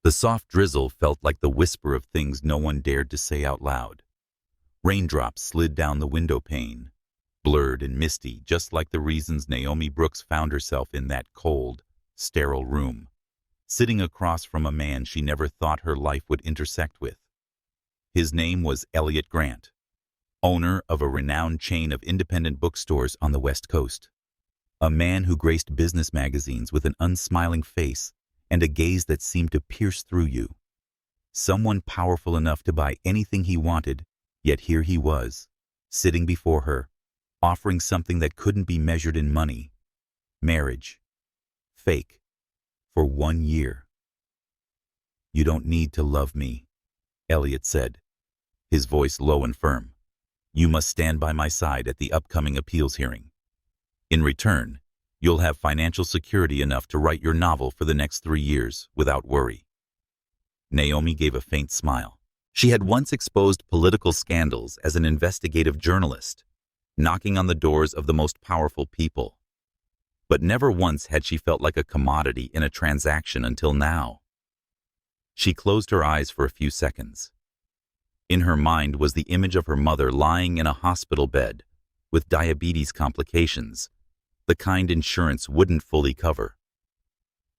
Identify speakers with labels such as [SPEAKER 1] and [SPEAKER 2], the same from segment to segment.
[SPEAKER 1] The soft drizzle felt like the whisper of things no one dared to say out loud. Raindrops slid down the window pane, blurred and misty, just like the reasons Naomi Brooks found herself in that cold, sterile room, sitting across from a man she never thought her life would intersect with. His name was Eliot Grant, owner of a renowned chain of independent bookstores on the West Coast. A man who graced business magazines with an unsmiling face and a gaze that seemed to pierce through you. Someone powerful enough to buy anything he wanted, yet here he was, sitting before her, offering something that couldn't be measured in money. Marriage. Fake. For 1 year. "You don't need to love me," Eliot said, his voice low and firm. "You must stand by my side at the upcoming appeals hearing. In return, you'll have financial security enough to write your novel for the next 3 years without worry." Naomi gave a faint smile. She had once exposed political scandals as an investigative journalist, knocking on the doors of the most powerful people. But never once had she felt like a commodity in a transaction until now. She closed her eyes for a few seconds. In her mind was the image of her mother lying in a hospital bed with diabetes complications, the kind insurance wouldn't fully cover.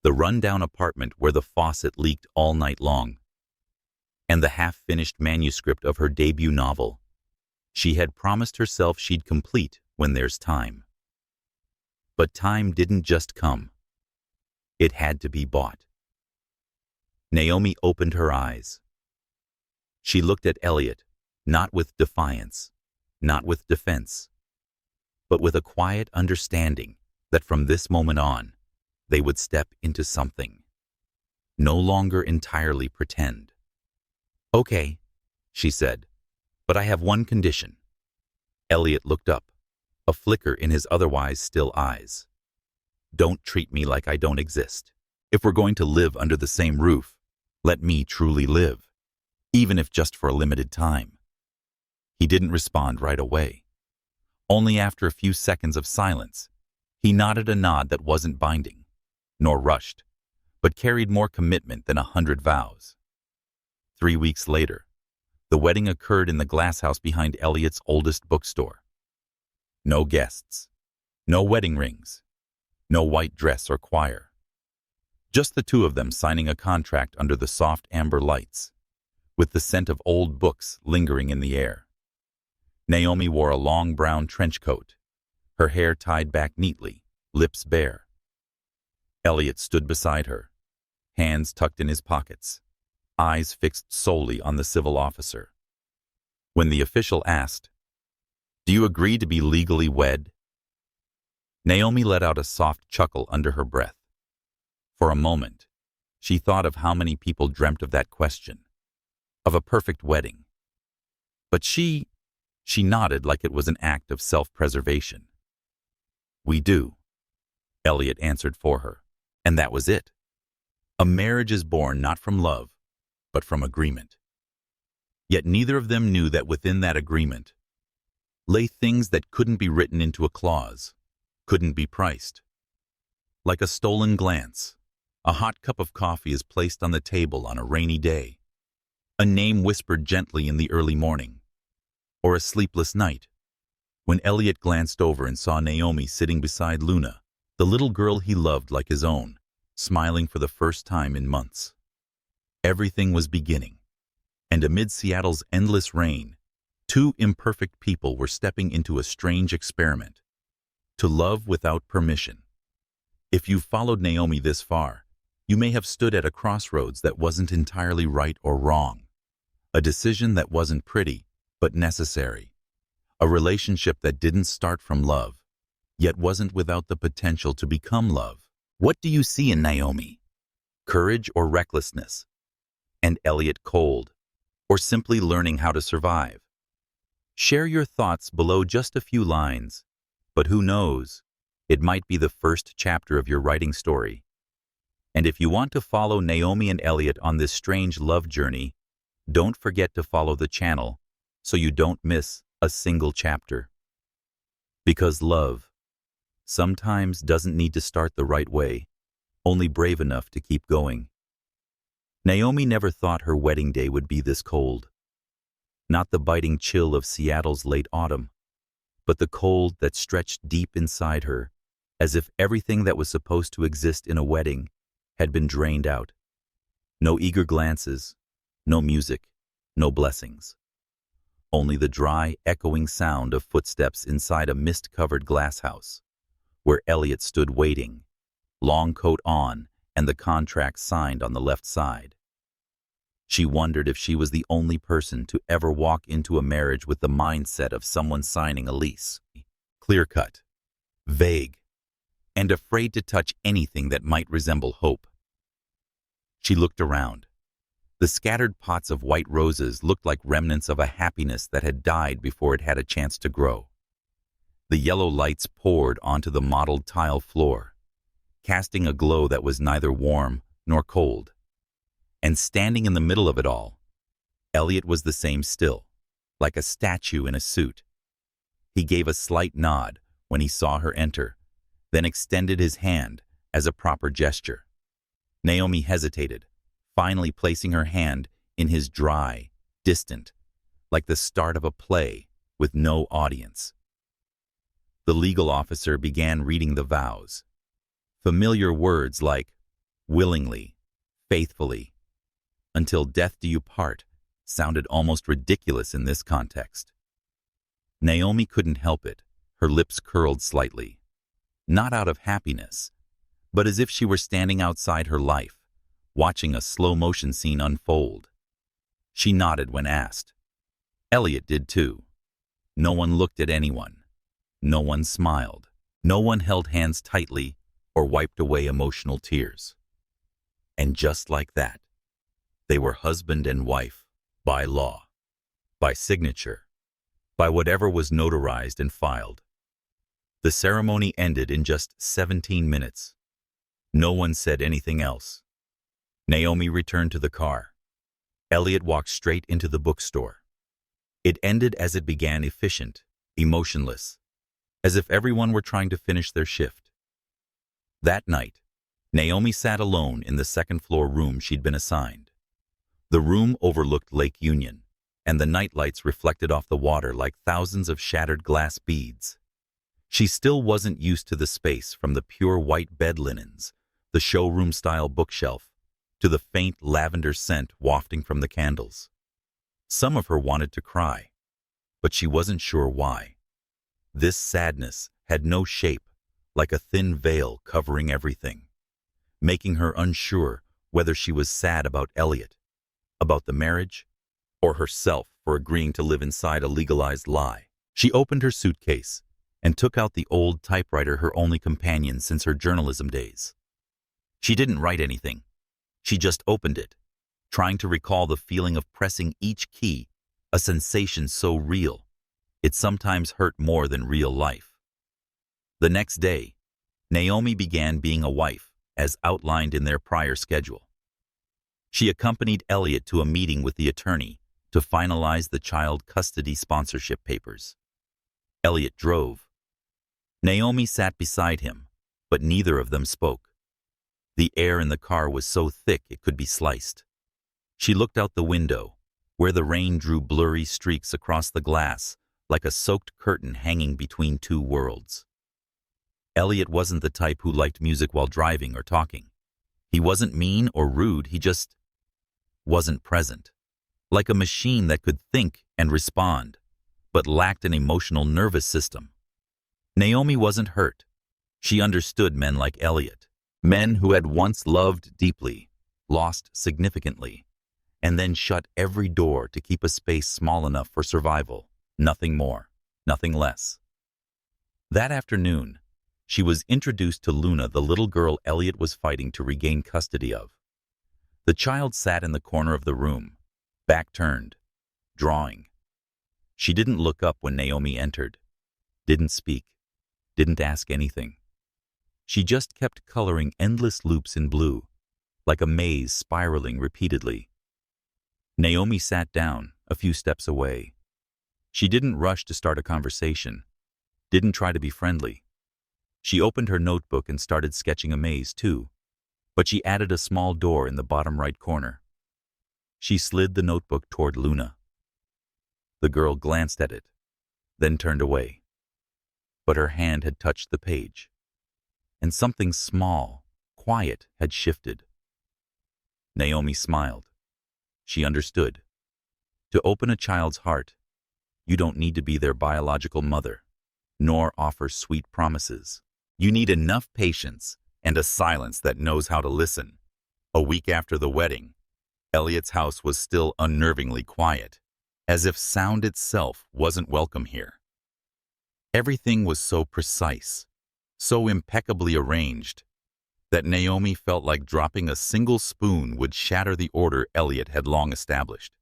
[SPEAKER 1] The rundown apartment where the faucet leaked all night long. And the half-finished manuscript of her debut novel she had promised herself she'd complete when there's time. But time didn't just come. It had to be bought. Naomi opened her eyes. She looked at Eliot, not with defiance, not with defense, but with a quiet understanding that from this moment on, they would step into something. No longer entirely pretend. "Okay," she said, "but I have one condition." Eliot looked up, a flicker in his otherwise still eyes. "Don't treat me like I don't exist. If we're going to live under the same roof, let me truly live, even if just for a limited time." He didn't respond right away. Only after a few seconds of silence, he nodded a nod that wasn't binding, nor rushed, but carried more commitment than 100 vows. 3 weeks later, the wedding occurred in the glass house behind Eliot's oldest bookstore. No guests, no wedding rings, no white dress or choir. Just the two of them signing a contract under the soft amber lights, with the scent of old books lingering in the air. Naomi wore a long brown trench coat, her hair tied back neatly, lips bare. Eliot stood beside her, hands tucked in his pockets, eyes fixed solely on the civil officer. When the official asked, "Do you agree to be legally wed?" Naomi let out a soft chuckle under her breath. For a moment, she thought of how many people dreamt of that question, of a perfect wedding. But she nodded like it was an act of self-preservation. "We do," Eliot answered for her, and that was it. A marriage is born not from love, but from agreement. Yet neither of them knew that within that agreement lay things that couldn't be written into a clause, couldn't be priced. Like a stolen glance, a hot cup of coffee is placed on the table on a rainy day, a name whispered gently in the early morning, or a sleepless night. When Eliot glanced over and saw Naomi sitting beside Luna, the little girl he loved like his own, smiling for the first time in months. Everything was beginning, and amid Seattle's endless rain, two imperfect people were stepping into a strange experiment, to love without permission. If you've followed Naomi this far, you may have stood at a crossroads that wasn't entirely right or wrong, a decision that wasn't pretty, but necessary, a relationship that didn't start from love, yet wasn't without the potential to become love. What do you see in Naomi? Courage or recklessness? And Eliot cold, or simply learning how to survive? Share your thoughts below just a few lines, but who knows, it might be the first chapter of your writing story. And if you want to follow Naomi and Eliot on this strange love journey, don't forget to follow the channel so you don't miss a single chapter. Because love sometimes doesn't need to start the right way, only brave enough to keep going. Naomi never thought her wedding day would be this cold. Not the biting chill of Seattle's late autumn, but the cold that stretched deep inside her, as if everything that was supposed to exist in a wedding had been drained out. No eager glances, no music, no blessings. Only the dry, echoing sound of footsteps inside a mist-covered glass house, where Eliot stood waiting, long coat on and the contract signed on the left side. She wondered if she was the only person to ever walk into a marriage with the mindset of someone signing a lease. Clear-cut, vague, and afraid to touch anything that might resemble hope. She looked around. The scattered pots of white roses looked like remnants of a happiness that had died before it had a chance to grow. The yellow lights poured onto the mottled tile floor, casting a glow that was neither warm nor cold. And standing in the middle of it all, Eliot was the same still, like a statue in a suit. He gave a slight nod when he saw her enter, then extended his hand as a proper gesture. Naomi hesitated, finally placing her hand in his dry, distant, like the start of a play with no audience. The legal officer began reading the vows. Familiar words like willingly, faithfully, until death do you part sounded almost ridiculous in this context. Naomi couldn't help it. Her lips curled slightly, not out of happiness, but as if she were standing outside her life, watching a slow-motion scene unfold. She nodded when asked. Eliot did too. No one looked at anyone. No one smiled. No one held hands tightly or wiped away emotional tears. And just like that, they were husband and wife, by law, by signature, by whatever was notarized and filed. The ceremony ended in just 17 minutes. No one said anything else. Naomi returned to the car. Eliot walked straight into the bookstore. It ended as it began, efficient, emotionless, as if everyone were trying to finish their shift. That night, Naomi sat alone in the second-floor room she'd been assigned. The room overlooked Lake Union, and the nightlights reflected off the water like thousands of shattered glass beads. She still wasn't used to the space, from the pure white bed linens, the showroom-style bookshelf, to the faint lavender scent wafting from the candles. Some of her wanted to cry, but she wasn't sure why. This sadness had no shape, like a thin veil covering everything, making her unsure whether she was sad about Eliot, about the marriage, or herself for agreeing to live inside a legalized lie. She opened her suitcase and took out the old typewriter, her only companion since her journalism days. She didn't write anything. She just opened it, trying to recall the feeling of pressing each key, a sensation so real, it sometimes hurt more than real life. The next day, Naomi began being a wife, as outlined in their prior schedule. She accompanied Eliot to a meeting with the attorney to finalize the child custody sponsorship papers. Eliot drove. Naomi sat beside him, but neither of them spoke. The air in the car was so thick it could be sliced. She looked out the window, where the rain drew blurry streaks across the glass like a soaked curtain hanging between two worlds. Eliot wasn't the type who liked music while driving or talking. He wasn't mean or rude, he just wasn't present. Like a machine that could think and respond, but lacked an emotional nervous system. Naomi wasn't hurt. She understood men like Eliot. Men who had once loved deeply, lost significantly, and then shut every door to keep a space small enough for survival. Nothing more, nothing less. That afternoon, she was introduced to Luna, the little girl Eliot was fighting to regain custody of. The child sat in the corner of the room, back turned, drawing. She didn't look up when Naomi entered, didn't speak, didn't ask anything. She just kept coloring endless loops in blue, like a maze spiraling repeatedly. Naomi sat down, a few steps away. She didn't rush to start a conversation, didn't try to be friendly. She opened her notebook and started sketching a maze too, but she added a small door in the bottom right corner. She slid the notebook toward Luna. The girl glanced at it, then turned away. But her hand had touched the page, and something small, quiet had shifted. Naomi smiled. She understood. To open a child's heart, you don't need to be their biological mother, nor offer sweet promises. You need enough patience and a silence that knows how to listen. A week after the wedding, Eliot's house was still unnervingly quiet, as if sound itself wasn't welcome here. Everything was so precise, so impeccably arranged, that Naomi felt like dropping a single spoon would shatter the order Eliot had long established.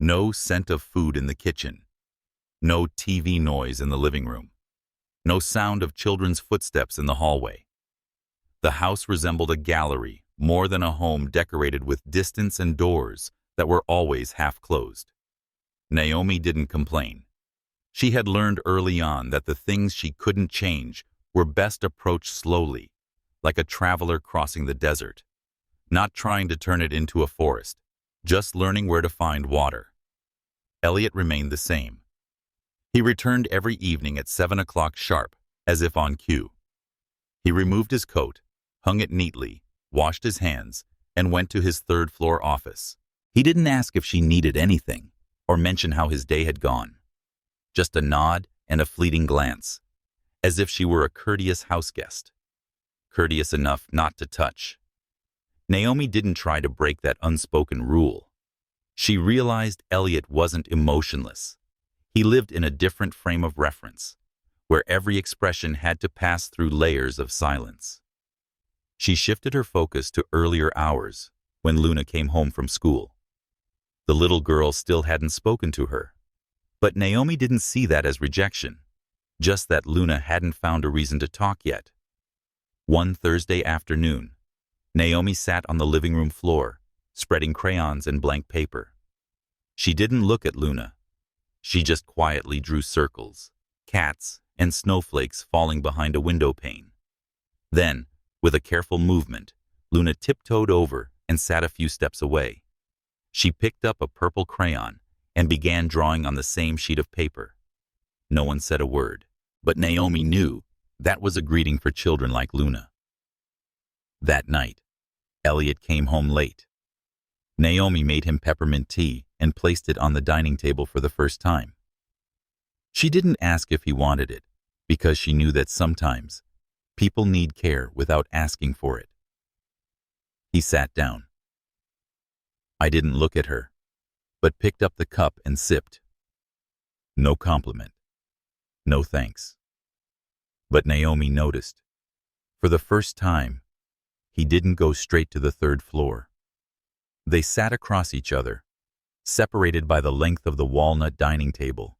[SPEAKER 1] No scent of food in the kitchen, no TV noise in the living room, no sound of children's footsteps in the hallway. The house resembled a gallery more than a home decorated with distance and doors that were always half closed. Naomi didn't complain. She had learned early on that the things she couldn't change were best approached slowly, like a traveler crossing the desert, not trying to turn it into a forest, just learning where to find water. Eliot remained the same. He returned every evening at 7 o'clock sharp, as if on cue. He removed his coat, hung it neatly, washed his hands, and went to his third-floor office. He didn't ask if she needed anything, or mention how his day had gone. Just a nod and a fleeting glance, as if she were a courteous houseguest. Courteous enough not to touch. Naomi didn't try to break that unspoken rule. She realized Eliot wasn't emotionless. He lived in a different frame of reference, where every expression had to pass through layers of silence. She shifted her focus to earlier hours, when Luna came home from school. The little girl still hadn't spoken to her, but Naomi didn't see that as rejection, just that Luna hadn't found a reason to talk yet. One Thursday afternoon, Naomi sat on the living room floor, spreading crayons and blank paper. She didn't look at Luna. She just quietly drew circles, cats, and snowflakes falling behind a window pane. Then, with a careful movement, Luna tiptoed over and sat a few steps away. She picked up a purple crayon and began drawing on the same sheet of paper. No one said a word, but Naomi knew that was a greeting for children like Luna. That night, Eliot came home late. Naomi made him peppermint tea and placed it on the dining table for the first time. She didn't ask if he wanted it, because she knew that sometimes people need care without asking for it. He sat down. I didn't look at her, but picked up the cup and sipped. No compliment. No thanks. But Naomi noticed. For the first time, he didn't go straight to the third floor. They sat across each other, separated by the length of the walnut dining table.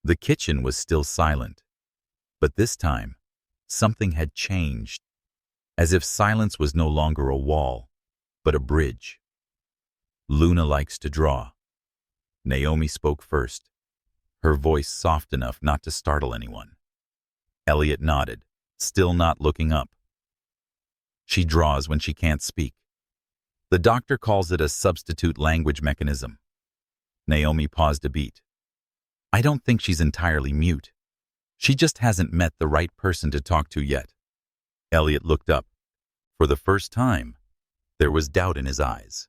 [SPEAKER 1] The kitchen was still silent, but this time, something had changed, as if silence was no longer a wall, but a bridge. Luna likes to draw. Naomi spoke first, her voice soft enough not to startle anyone. Eliot nodded, still not looking up. She draws when she can't speak. The doctor calls it a substitute language mechanism. Naomi paused a beat. I don't think she's entirely mute. She just hasn't met the right person to talk to yet. Eliot looked up. For the first time, there was doubt in his eyes.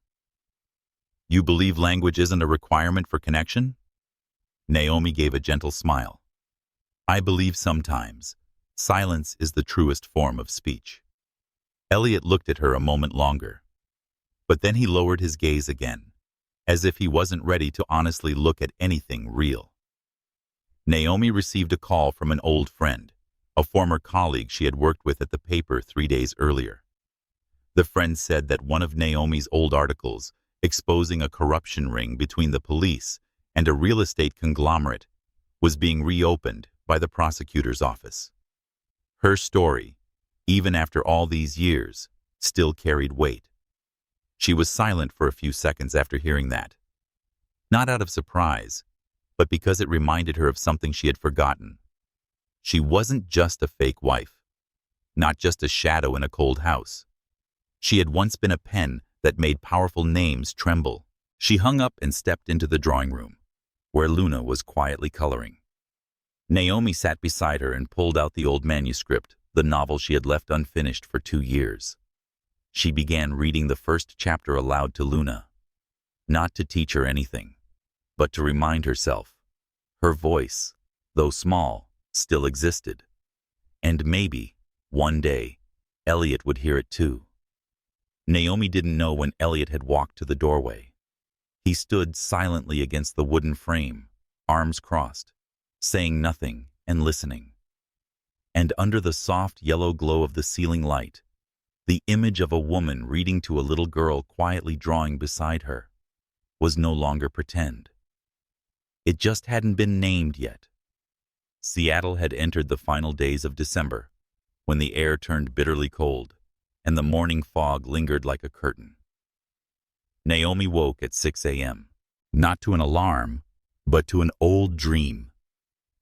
[SPEAKER 1] You believe language isn't a requirement for connection? Naomi gave a gentle smile. I believe sometimes silence is the truest form of speech. Eliot looked at her a moment longer, but then he lowered his gaze again, as if he wasn't ready to honestly look at anything real. Naomi received a call from an old friend, a former colleague she had worked with at the paper 3 days earlier. The friend said that one of Naomi's old articles exposing a corruption ring between the police and a real estate conglomerate was being reopened by the prosecutor's office. Her story, even after all these years, still carried weight. She was silent for a few seconds after hearing that. Not out of surprise, but because it reminded her of something she had forgotten. She wasn't just a fake wife, not just a shadow in a cold house. She had once been a pen that made powerful names tremble. She hung up and stepped into the drawing room, where Luna was quietly coloring. Naomi sat beside her and pulled out the old manuscript, the novel she had left unfinished for 2 years. She began reading the first chapter aloud to Luna, not to teach her anything, but to remind herself. Her voice, though small, still existed. And maybe, one day, Eliot would hear it too. Naomi didn't know when Eliot had walked to the doorway. He stood silently against the wooden frame, arms crossed, saying nothing and listening. And under the soft yellow glow of the ceiling light, the image of a woman reading to a little girl quietly drawing beside her was no longer pretend. It just hadn't been named yet. Seattle had entered the final days of December, when the air turned bitterly cold and the morning fog lingered like a curtain. Naomi woke at 6 a.m., not to an alarm, but to an old dream.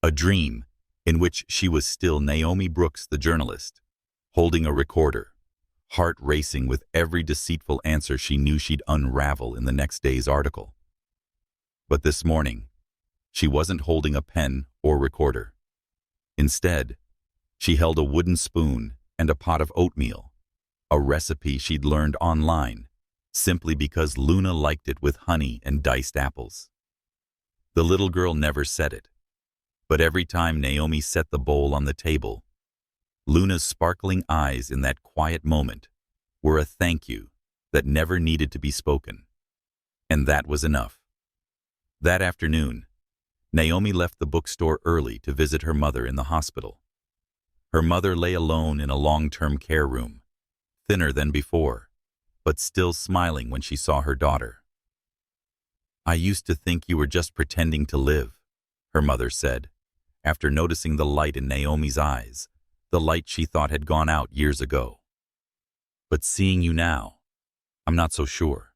[SPEAKER 1] A dream in which she was still Naomi Brooks, the journalist, holding a recorder, heart racing with every deceitful answer she knew she'd unravel in the next day's article. But this morning, she wasn't holding a pen or recorder. Instead, she held a wooden spoon and a pot of oatmeal, a recipe she'd learned online, simply because Luna liked it with honey and diced apples. The little girl never said it, but every time Naomi set the bowl on the table, Luna's sparkling eyes in that quiet moment were a thank you that never needed to be spoken. And that was enough. That afternoon, Naomi left the bookstore early to visit her mother in the hospital. Her mother lay alone in a long-term care room, thinner than before, but still smiling when she saw her daughter. "I used to think you were just pretending to live," her mother said, after noticing the light in Naomi's eyes, the light she thought had gone out years ago. "But seeing you now, I'm not so sure."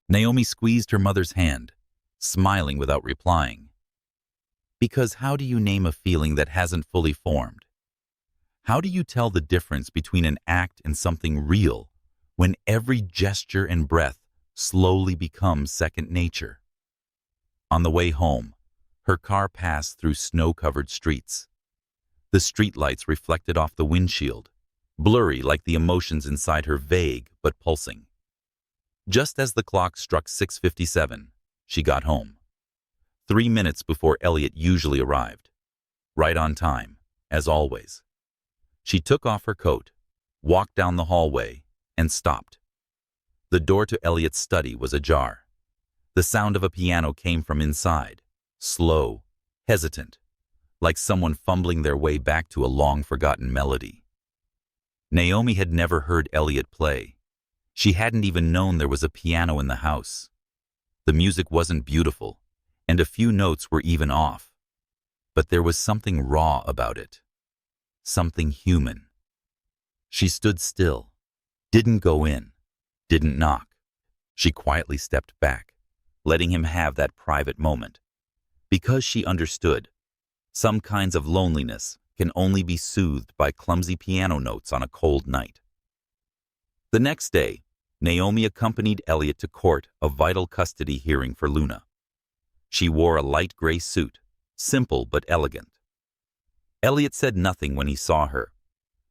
[SPEAKER 1] Naomi squeezed her mother's hand, smiling without replying. Because how do you name a feeling that hasn't fully formed? How do you tell the difference between an act and something real when every gesture and breath slowly becomes second nature? On the way home, her car passed through snow-covered streets. The streetlights reflected off the windshield, blurry like the emotions inside her, vague but pulsing. Just as the clock struck 6:57, she got home. 3 minutes before Eliot usually arrived. Right on time, as always. She took off her coat, walked down the hallway, and stopped. The door to Eliot's study was ajar. The sound of a piano came from inside, slow, hesitant, like someone fumbling their way back to a long-forgotten melody. Naomi had never heard Eliot play. She hadn't even known there was a piano in the house. The music wasn't beautiful, and a few notes were even off. But there was something raw about it. Something human. She stood still, didn't go in, didn't knock. She quietly stepped back, letting him have that private moment. Because she understood, some kinds of loneliness can only be soothed by clumsy piano notes on a cold night. The next day, Naomi accompanied Eliot to court, a vital custody hearing for Luna. She wore a light gray suit, simple but elegant. Eliot said nothing when he saw her,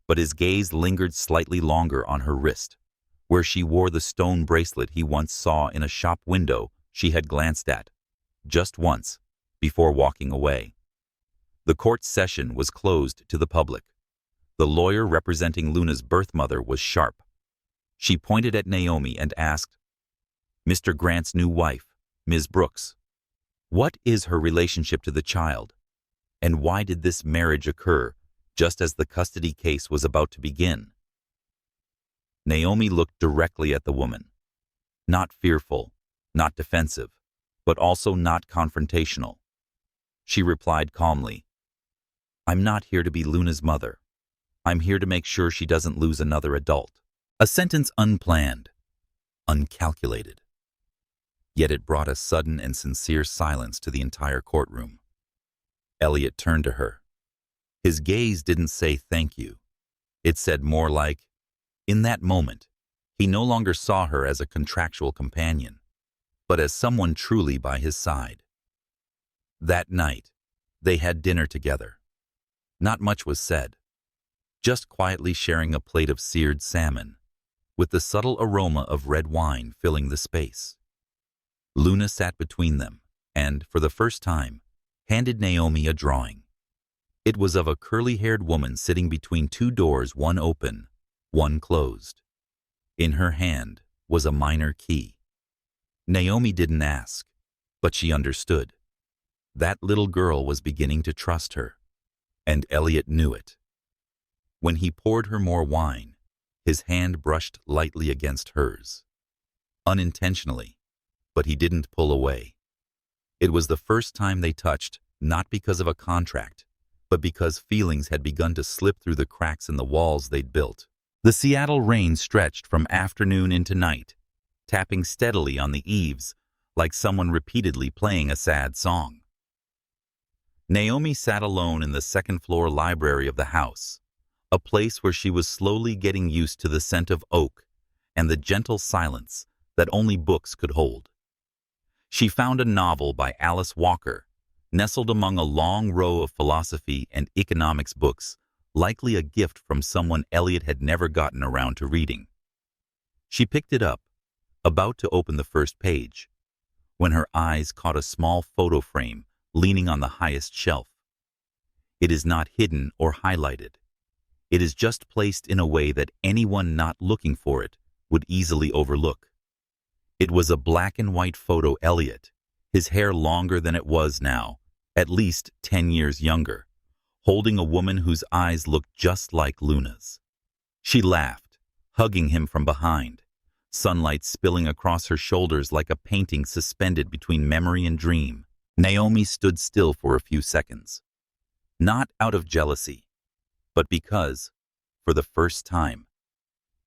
[SPEAKER 1] but his gaze lingered slightly longer on her wrist, where she wore the stone bracelet he once saw in a shop window she had glanced at, just once, before walking away. The court session was closed to the public. The lawyer representing Luna's birth mother was sharp. She pointed at Naomi and asked, "Mr. Grant's new wife, Ms. Brooks, what is her relationship to the child? And why did this marriage occur just as the custody case was about to begin?" Naomi looked directly at the woman. Not fearful, not defensive, but also not confrontational. She replied calmly, "I'm not here to be Luna's mother. I'm here to make sure she doesn't lose another adult." A sentence unplanned, uncalculated. Yet it brought a sudden and sincere silence to the entire courtroom. Eliot turned to her. His gaze didn't say thank you. It said more like, in that moment, He no longer saw her as a contractual companion, but as someone truly by his side. That night, they had dinner together. Not much was said, just quietly sharing a plate of seared salmon, with the subtle aroma of red wine filling the space. Luna sat between them and, for the first time, handed Naomi a drawing. It was of a curly-haired woman sitting between two doors, one open, one closed. In her hand was a minor key. Naomi didn't ask, but she understood. That little girl was beginning to trust her, and Eliot knew it. When he poured her more wine, his hand brushed lightly against hers. Unintentionally, but he didn't pull away. It was the first time they touched, not because of a contract, but because feelings had begun to slip through the cracks in the walls they'd built. The Seattle rain stretched from afternoon into night, tapping steadily on the eaves like someone repeatedly playing a sad song. Naomi sat alone in the second-floor library of the house, a place where she was slowly getting used to the scent of oak and the gentle silence that only books could hold. She found a novel by Alice Walker, nestled among a long row of philosophy and economics books, likely a gift from someone Eliot had never gotten around to reading. She picked it up, about to open the first page, when her eyes caught a small photo frame leaning on the highest shelf. It is not hidden or highlighted. It is just placed in a way that anyone not looking for it would easily overlook. It was a black and white photo Eliot, his hair longer than it was now, at least 10 years younger, holding a woman whose eyes looked just like Luna's. She laughed, hugging him from behind, sunlight spilling across her shoulders like a painting suspended between memory and dream. Naomi stood still for a few seconds, not out of jealousy, but because, for the first time,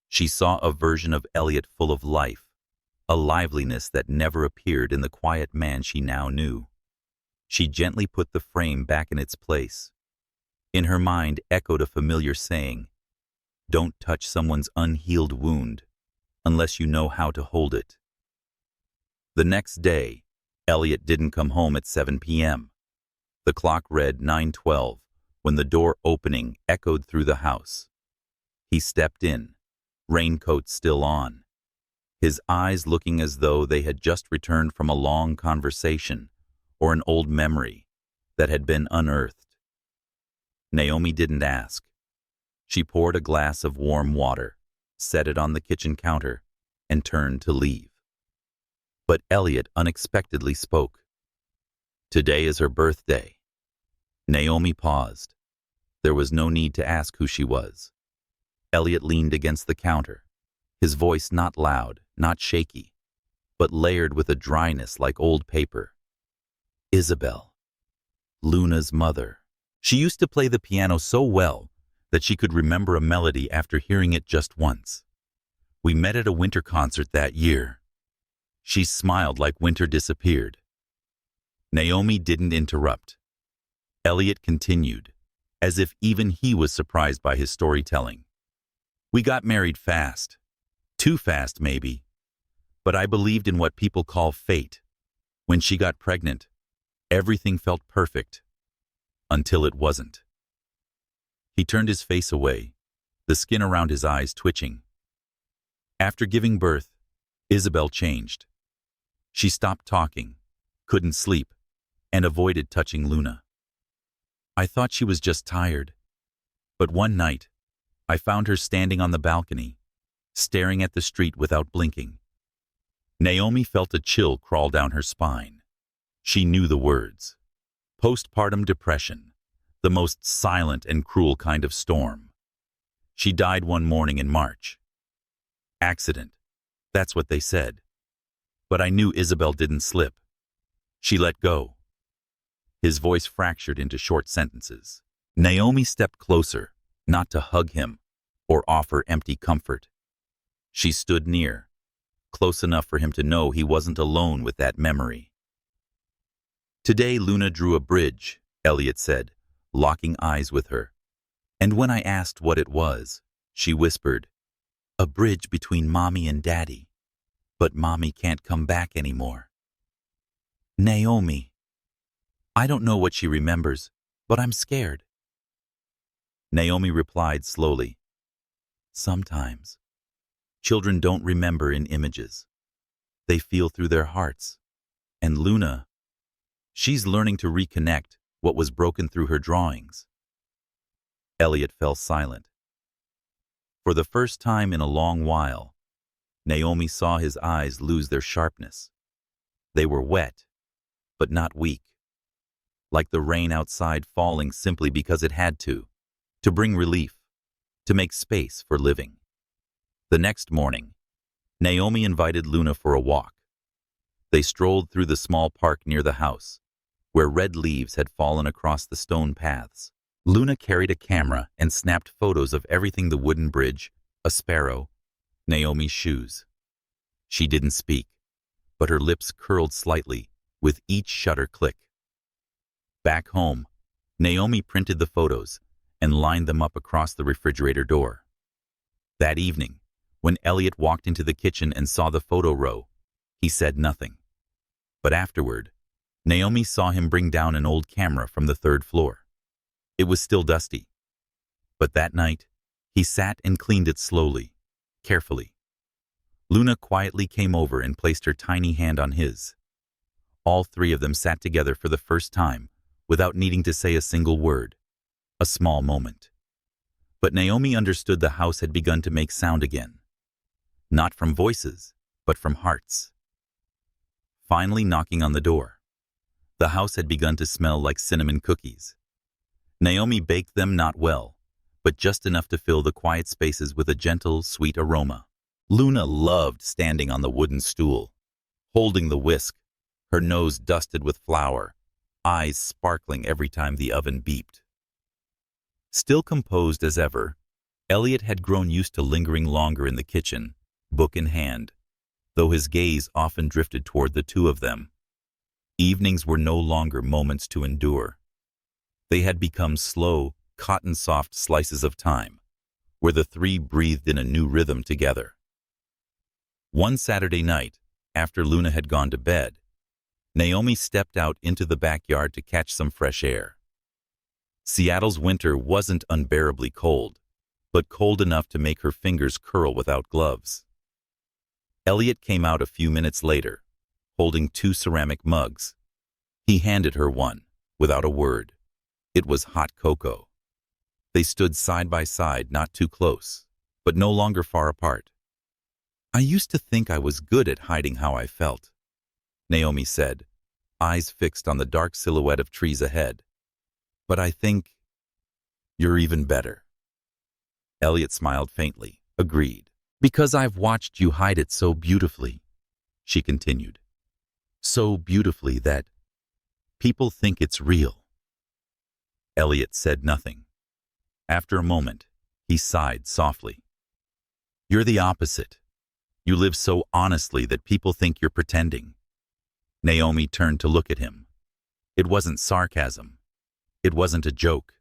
[SPEAKER 1] she saw a version of Eliot full of life, a liveliness that never appeared in the quiet man she now knew. She gently put the frame back in its place. In her mind echoed a familiar saying, "Don't touch someone's unhealed wound unless you know how to hold it." The next day, Eliot didn't come home at 7 p.m. The clock read 9:12 when the door opening echoed through the house. He stepped in, raincoat still on, his eyes looking as though they had just returned from a long conversation or an old memory that had been unearthed. Naomi didn't ask. She poured a glass of warm water, set it on the kitchen counter, and turned to leave. But Eliot unexpectedly spoke. "Today is her birthday." Naomi paused. There was no need to ask who she was. Eliot leaned against the counter, his voice not loud, not shaky, but layered with a dryness like old paper. "Isabelle, Luna's mother. She used to play the piano so well that she could remember a melody after hearing it just once. We met at a winter concert that year." She smiled like winter disappeared. Naomi didn't interrupt. Eliot continued, as if even he was surprised by his storytelling. "We got married fast. Too fast, maybe. But I believed in what people call fate. When she got pregnant, everything felt perfect. Until it wasn't." He turned his face away, the skin around his eyes twitching. After giving birth, Isabelle changed. She stopped talking, couldn't sleep, and avoided touching Luna. "I thought she was just tired. But one night, I found her standing on the balcony, staring at the street without blinking." Naomi felt a chill crawl down her spine. She knew the words. Postpartum depression, the most silent and cruel kind of storm. She died one morning in March. Accident, that's what they said. But I knew Isabelle didn't slip. She let go. His voice fractured into short sentences. Naomi stepped closer, not to hug him or offer empty comfort. She stood near, close enough for him to know he wasn't alone with that memory. "Today Luna drew a bridge," Eliot said, locking eyes with her. "And when I asked what it was, she whispered, A bridge between Mommy and Daddy. But Mommy can't come back anymore. Naomi. I don't know what she remembers, but I'm scared. Naomi replied slowly. Sometimes. Children don't remember in images. They feel through their hearts. And Luna, she's learning to reconnect what was broken through her drawings. Eliot fell silent. For the first time in a long while, Naomi saw his eyes lose their sharpness. They were wet, but not weak. Like the rain outside falling simply because it had to bring relief, to make space for living. The next morning, Naomi invited Luna for a walk. They strolled through the small park near the house, where red leaves had fallen across the stone paths. Luna carried a camera and snapped photos of everything: the wooden bridge, a sparrow, Naomi's shoes. She didn't speak, but her lips curled slightly with each shutter click. Back home, Naomi printed the photos and lined them up across the refrigerator door. That evening, when Eliot walked into the kitchen and saw the photo row, he said nothing. But afterward, Naomi saw him bring down an old camera from the third floor. It was still dusty. But that night, he sat and cleaned it slowly, carefully. Luna quietly came over and placed her tiny hand on his. All three of them sat together for the first time, without needing to say a single word. A small moment. But Naomi understood the house had begun to make sound again. Not from voices, but from hearts. Finally knocking on the door. The house had begun to smell like cinnamon cookies. Naomi baked them not well, but just enough to fill the quiet spaces with a gentle, sweet aroma. Luna loved standing on the wooden stool, holding the whisk, her nose dusted with flour, eyes sparkling every time the oven beeped. Still composed as ever, Eliot had grown used to lingering longer in the kitchen, book in hand, though his gaze often drifted toward the two of them. Evenings were no longer moments to endure. They had become slow, cotton-soft slices of time, where the three breathed in a new rhythm together. One Saturday night, after Luna had gone to bed, Naomi stepped out into the backyard to catch some fresh air. Seattle's winter wasn't unbearably cold, but cold enough to make her fingers curl without gloves. Eliot came out a few minutes later, holding 2 ceramic mugs. He handed her one, without a word. It was hot cocoa. They stood side by side, not too close, but no longer far apart. I used to think I was good at hiding how I felt, Naomi said, eyes fixed on the dark silhouette of trees ahead. But I think you're even better. Eliot smiled faintly, agreed. Because I've watched you hide it so beautifully, she continued. So beautifully that people think it's real. Eliot said nothing. After a moment, he sighed softly. You're the opposite. You live so honestly that people think you're pretending. Naomi turned to look at him. It wasn't sarcasm. It wasn't a joke.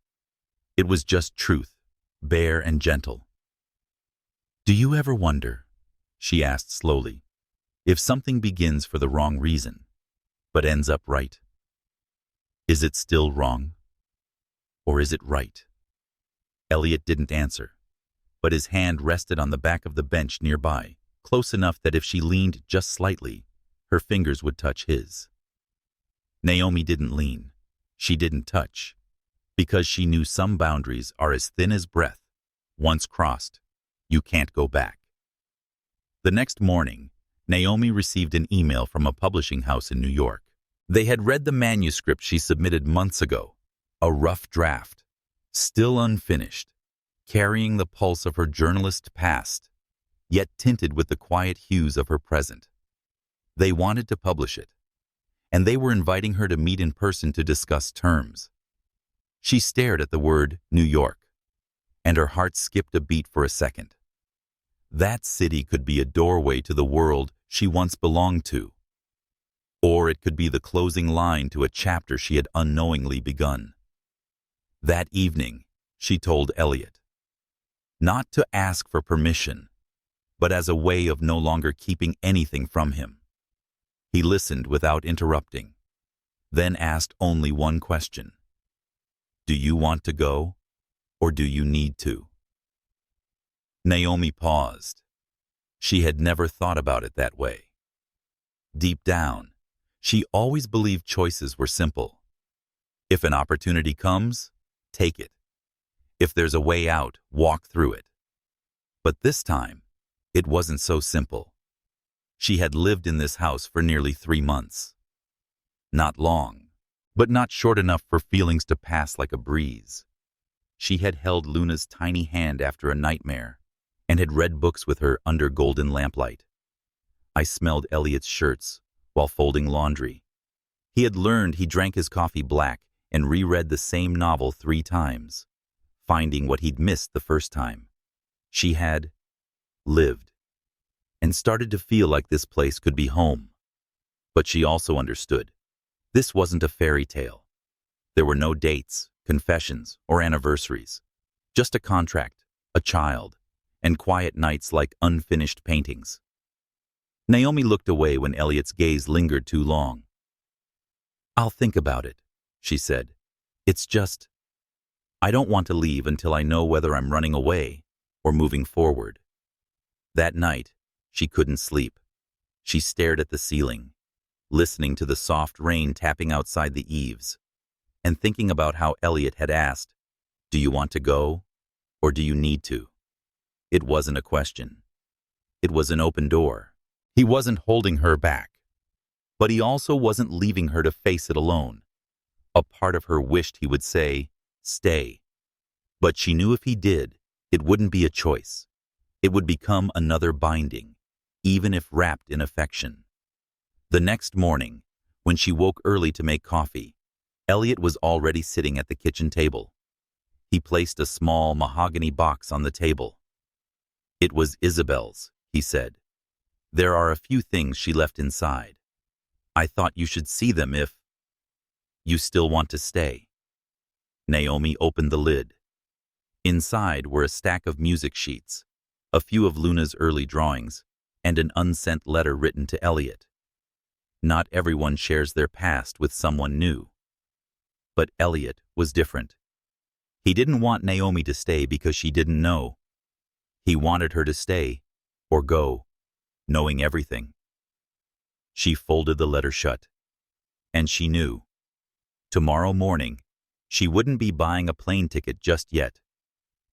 [SPEAKER 1] It was just truth, bare and gentle. Do you ever wonder, she asked slowly, if something begins for the wrong reason, but ends up right? Is it still wrong? Or is it right? Eliot didn't answer, but his hand rested on the back of the bench nearby, close enough that if she leaned just slightly, her fingers would touch his. Naomi didn't lean. She didn't touch, because she knew some boundaries are as thin as breath. Once crossed, you can't go back. The next morning, Naomi received an email from a publishing house in New York. They had read the manuscript she submitted months ago, a rough draft, still unfinished, carrying the pulse of her journalist past, yet tinted with the quiet hues of her present. They wanted to publish it, and they were inviting her to meet in person to discuss terms. She stared at the word New York, and her heart skipped a beat for a second. That city could be a doorway to the world she once belonged to, or it could be the closing line to a chapter she had unknowingly begun. That evening, she told Eliot, not to ask for permission, but as a way of no longer keeping anything from him. He listened without interrupting, then asked only one question. Do you want to go, or do you need to? Naomi paused. She had never thought about it that way. Deep down, she always believed choices were simple. If an opportunity comes, take it. If there's a way out, walk through it. But this time, it wasn't so simple. She had lived in this house for nearly 3 months. Not long, but not short enough for feelings to pass like a breeze. She had held Luna's tiny hand after a nightmare and had read books with her under golden lamplight. I smelled Eliot's shirts while folding laundry. He had learned he drank his coffee black and reread the same novel 3 times, finding what he'd missed the first time. She had lived and started to feel like this place could be home. But she also understood. This wasn't a fairy tale. There were no dates, confessions, or anniversaries. Just a contract, a child, and quiet nights like unfinished paintings. Naomi looked away when Eliot's gaze lingered too long. I'll think about it, she said. It's just, I don't want to leave until I know whether I'm running away or moving forward. That night, she couldn't sleep. She stared at the ceiling, listening to the soft rain tapping outside the eaves, and thinking about how Eliot had asked, do you want to go, or do you need to? It wasn't a question. It was an open door. He wasn't holding her back, but he also wasn't leaving her to face it alone. A part of her wished he would say, stay. But she knew if he did, it wouldn't be a choice. It would become another binding, even if wrapped in affection. The next morning, when she woke early to make coffee, Eliot was already sitting at the kitchen table. He placed a small mahogany box on the table. It was Isabelle's, he said. There are a few things she left inside. I thought you should see them if you still want to stay. Naomi opened the lid. Inside were a stack of music sheets, a few of Luna's early drawings, and an unsent letter written to Eliot. Not everyone shares their past with someone new. But Eliot was different. He didn't want Naomi to stay because she didn't know. He wanted her to stay, or go, knowing everything. She folded the letter shut, and she knew. Tomorrow morning, she wouldn't be buying a plane ticket just yet.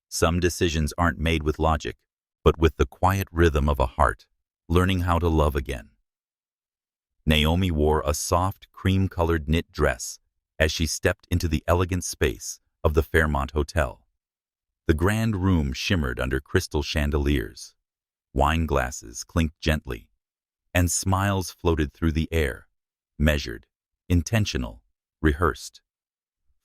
[SPEAKER 1] Some decisions aren't made with logic, but with the quiet rhythm of a heart, learning how to love again. Naomi wore a soft, cream-colored knit dress as she stepped into the elegant space of the Fairmont Hotel. The grand room shimmered under crystal chandeliers. Wine glasses clinked gently, and smiles floated through the air, measured, intentional, rehearsed.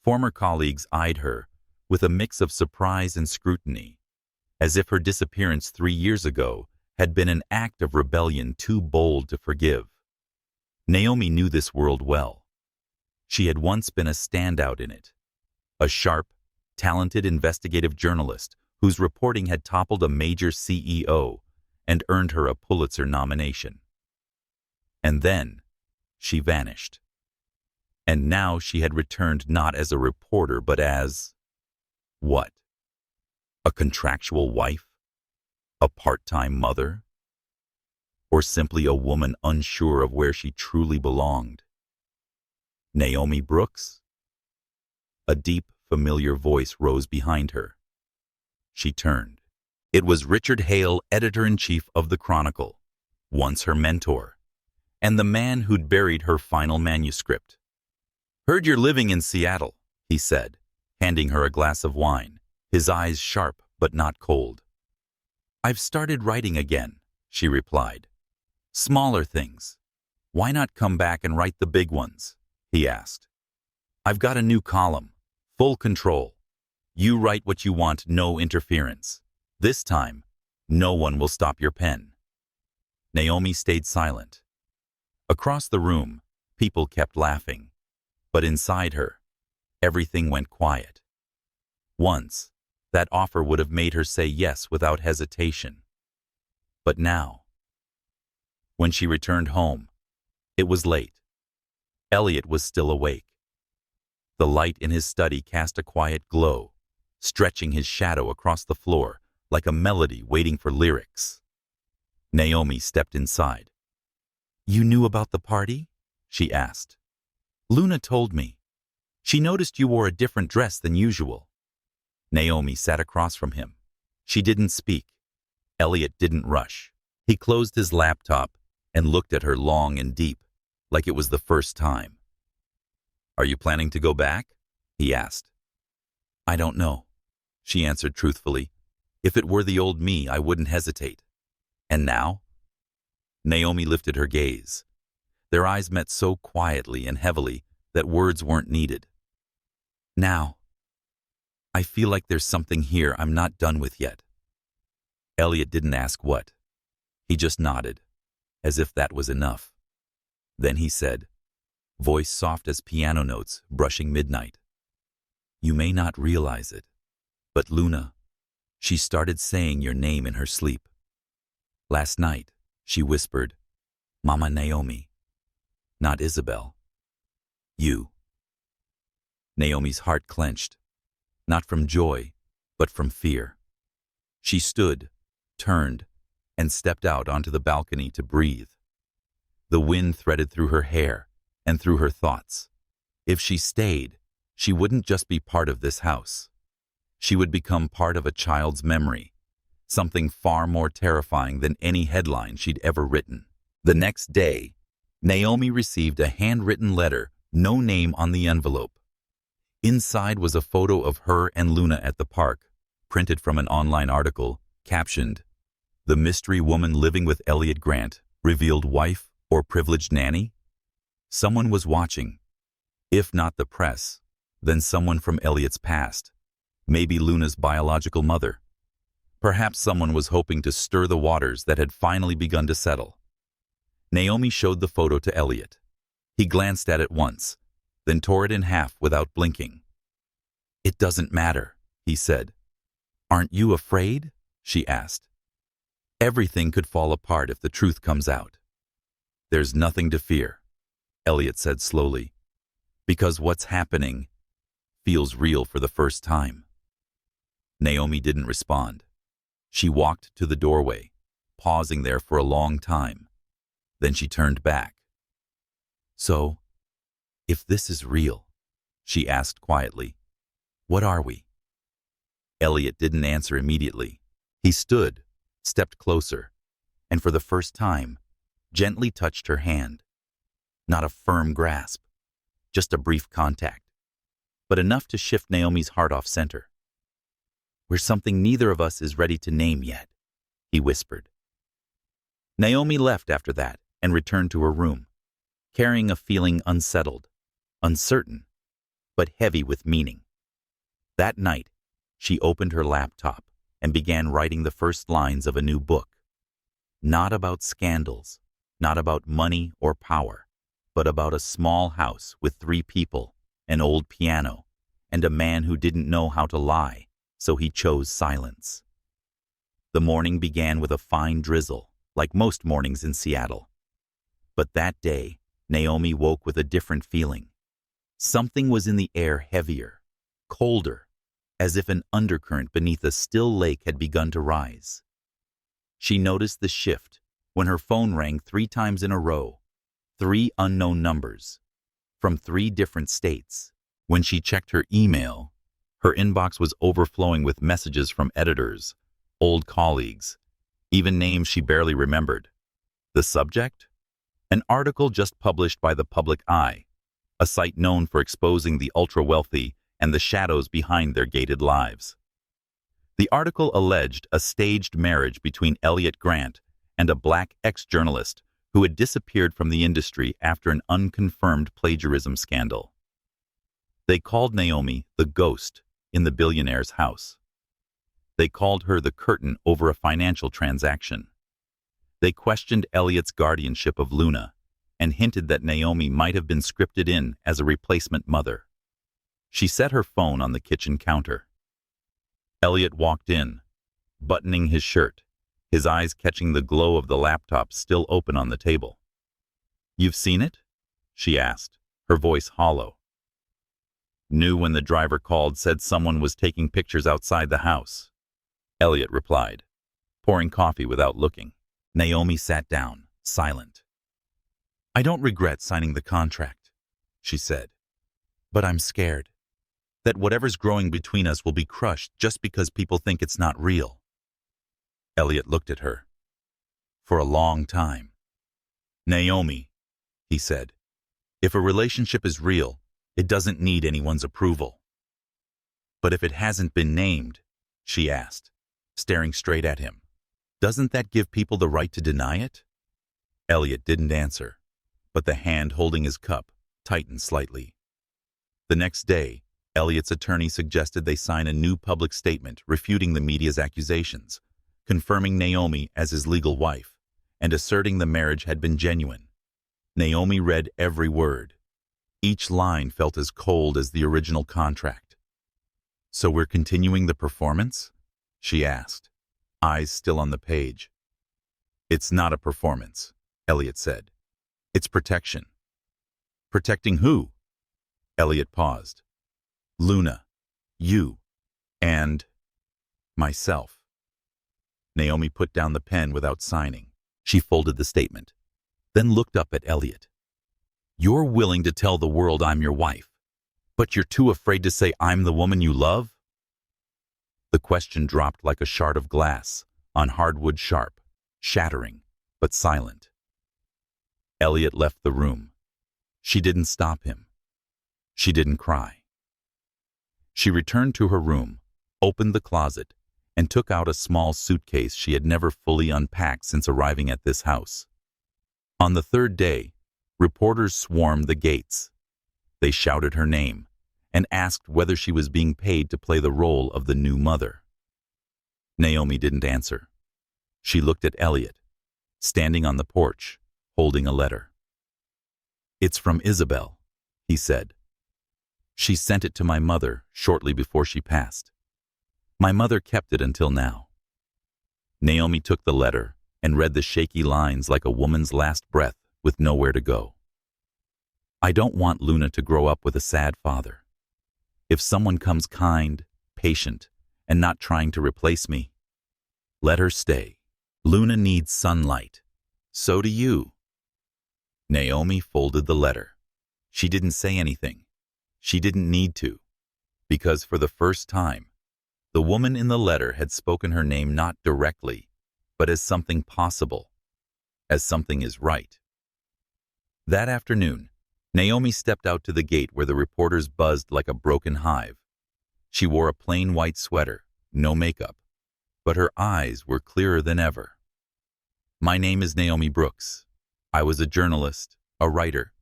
[SPEAKER 1] Former colleagues eyed her with a mix of surprise and scrutiny, as if her disappearance 3 years ago had been an act of rebellion too bold to forgive. Naomi knew this world well. She had once been a standout in it, a sharp, talented investigative journalist whose reporting had toppled a major CEO and earned her a Pulitzer nomination. And then, she vanished. And now she had returned not as a reporter but as… what? A contractual wife? A part-time mother? Or simply a woman unsure of where she truly belonged? Naomi Brooks? A deep, familiar voice rose behind her. She turned. It was Richard Hale, editor-in-chief of the Chronicle, once her mentor, and the man who'd buried her final manuscript. "Heard you're living in Seattle," he said, handing her a glass of wine, his eyes sharp but not cold. "I've started writing again," she replied. "Smaller things. Why not come back and write the big ones?" he asked. "I've got a new column, full control. You write what you want, no interference. This time, no one will stop your pen." Naomi stayed silent. Across the room, people kept laughing, but inside her, everything went quiet. Once, that offer would have made her say yes without hesitation. But now, when she returned home, it was late. Eliot was still awake. The light in his study cast a quiet glow, stretching his shadow across the floor like a melody waiting for lyrics. Naomi stepped inside. "You knew about the party?" she asked. "Luna told me. She noticed you wore a different dress than usual." Naomi sat across from him. She didn't speak. Eliot didn't rush. He closed his laptop and looked at her long and deep, like it was the first time. "Are you planning to go back?" he asked. "I don't know," she answered truthfully. "If it were the old me, I wouldn't hesitate. And now?" Naomi lifted her gaze. Their eyes met so quietly and heavily that words weren't needed. "Now, I feel like there's something here I'm not done with yet." Eliot didn't ask what. He just nodded, as if that was enough. Then he said, voice soft as piano notes brushing midnight, "You may not realize it, but Luna, she started saying your name in her sleep. Last night, she whispered, 'Mama Naomi,' not Isabelle. You." Naomi's heart clenched, not from joy, but from fear. She stood, turned, and stepped out onto the balcony to breathe. The wind threaded through her hair and through her thoughts. If she stayed, she wouldn't just be part of this house. She would become part of a child's memory, something far more terrifying than any headline she'd ever written. The next day, Naomi received a handwritten letter, no name on the envelope. Inside was a photo of her and Luna at the park, printed from an online article, captioned, "The mystery woman living with Eliot Grant, revealed wife or privileged nanny?" Someone was watching. If not the press, then someone from Eliot's past. Maybe Luna's biological mother. Perhaps someone was hoping to stir the waters that had finally begun to settle. Naomi showed the photo to Eliot. He glanced at it once, then tore it in half without blinking. "It doesn't matter," he said. "Aren't you afraid?" she asked. "Everything could fall apart if the truth comes out." "There's nothing to fear," Eliot said slowly, "because what's happening feels real for the first time." Naomi didn't respond. She walked to the doorway, pausing there for a long time. Then she turned back. "So, if this is real," she asked quietly, "what are we?" Eliot didn't answer immediately. He stood, stepped closer, and for the first time, gently touched her hand. Not a firm grasp, just a brief contact, but enough to shift Naomi's heart off center. "We're something neither of us is ready to name yet," he whispered. Naomi left after that and returned to her room, carrying a feeling unsettled, uncertain, but heavy with meaning. That night, she opened her laptop and began writing the first lines of a new book. Not about scandals, not about money or power, but about a small house with 3 people, an old piano, and a man who didn't know how to lie, so he chose silence. The morning began with a fine drizzle, like most mornings in Seattle. But that day, Naomi woke with a different feeling. Something was in the air heavier, colder, as if an undercurrent beneath a still lake had begun to rise. She noticed the shift when her phone rang 3 times in a row, 3 unknown numbers, from 3 different states. When she checked her email, her inbox was overflowing with messages from editors, old colleagues, even names she barely remembered. The subject? An article just published by The Public Eye, a site known for exposing the ultra-wealthy and the shadows behind their gated lives. The article alleged a staged marriage between Eliot Grant and a black ex-journalist who had disappeared from the industry after an unconfirmed plagiarism scandal. They called Naomi the ghost in the billionaire's house. They called her the curtain over a financial transaction. They questioned Eliot's guardianship of Luna and hinted that Naomi might have been scripted in as a replacement mother. She set her phone on the kitchen counter. Eliot walked in, buttoning his shirt, his eyes catching the glow of the laptop still open on the table. "You've seen it?" she asked, her voice hollow. "Knew when the driver called, said someone was taking pictures outside the house," Eliot replied, pouring coffee without looking. Naomi sat down, silent. "I don't regret signing the contract," she said, "but I'm scared that whatever's growing between us will be crushed just because people think it's not real." Eliot looked at her. For a long time. "Naomi," he said, "if a relationship is real, it doesn't need anyone's approval." "But if it hasn't been named," she asked, staring straight at him, "doesn't that give people the right to deny it?" Eliot didn't answer, but the hand holding his cup tightened slightly. The next day, Eliot's attorney suggested they sign a new public statement refuting the media's accusations, confirming Naomi as his legal wife, and asserting the marriage had been genuine. Naomi read every word. Each line felt as cold as the original contract. "So we're continuing the performance?" she asked, eyes still on the page. "It's not a performance," Eliot said. "It's protection." "Protecting who?" Eliot paused. "Luna, you, and myself." Naomi put down the pen without signing. She folded the statement, then looked up at Eliot. "You're willing to tell the world I'm your wife, but you're too afraid to say I'm the woman you love?" The question dropped like a shard of glass on hardwood, sharp, shattering, but silent. Eliot left the room. She didn't stop him. She didn't cry. She returned to her room, opened the closet, and took out a small suitcase she had never fully unpacked since arriving at this house. On the third day, reporters swarmed the gates. They shouted her name and asked whether she was being paid to play the role of the new mother. Naomi didn't answer. She looked at Eliot, standing on the porch, holding a letter. "It's from Isabelle," he said. "She sent it to my mother shortly before she passed. My mother kept it until now." Naomi took the letter and read the shaky lines like a woman's last breath with nowhere to go. "I don't want Luna to grow up with a sad father. If someone comes kind, patient, and not trying to replace me, let her stay. Luna needs sunlight. So do you." Naomi folded the letter. She didn't say anything. She didn't need to, because for the first time, the woman in the letter had spoken her name not directly, but as something possible, as something is right. That afternoon, Naomi stepped out to the gate where the reporters buzzed like a broken hive. She wore a plain white sweater, no makeup, but her eyes were clearer than ever. "My name is Naomi Brooks. I was a journalist, a writer,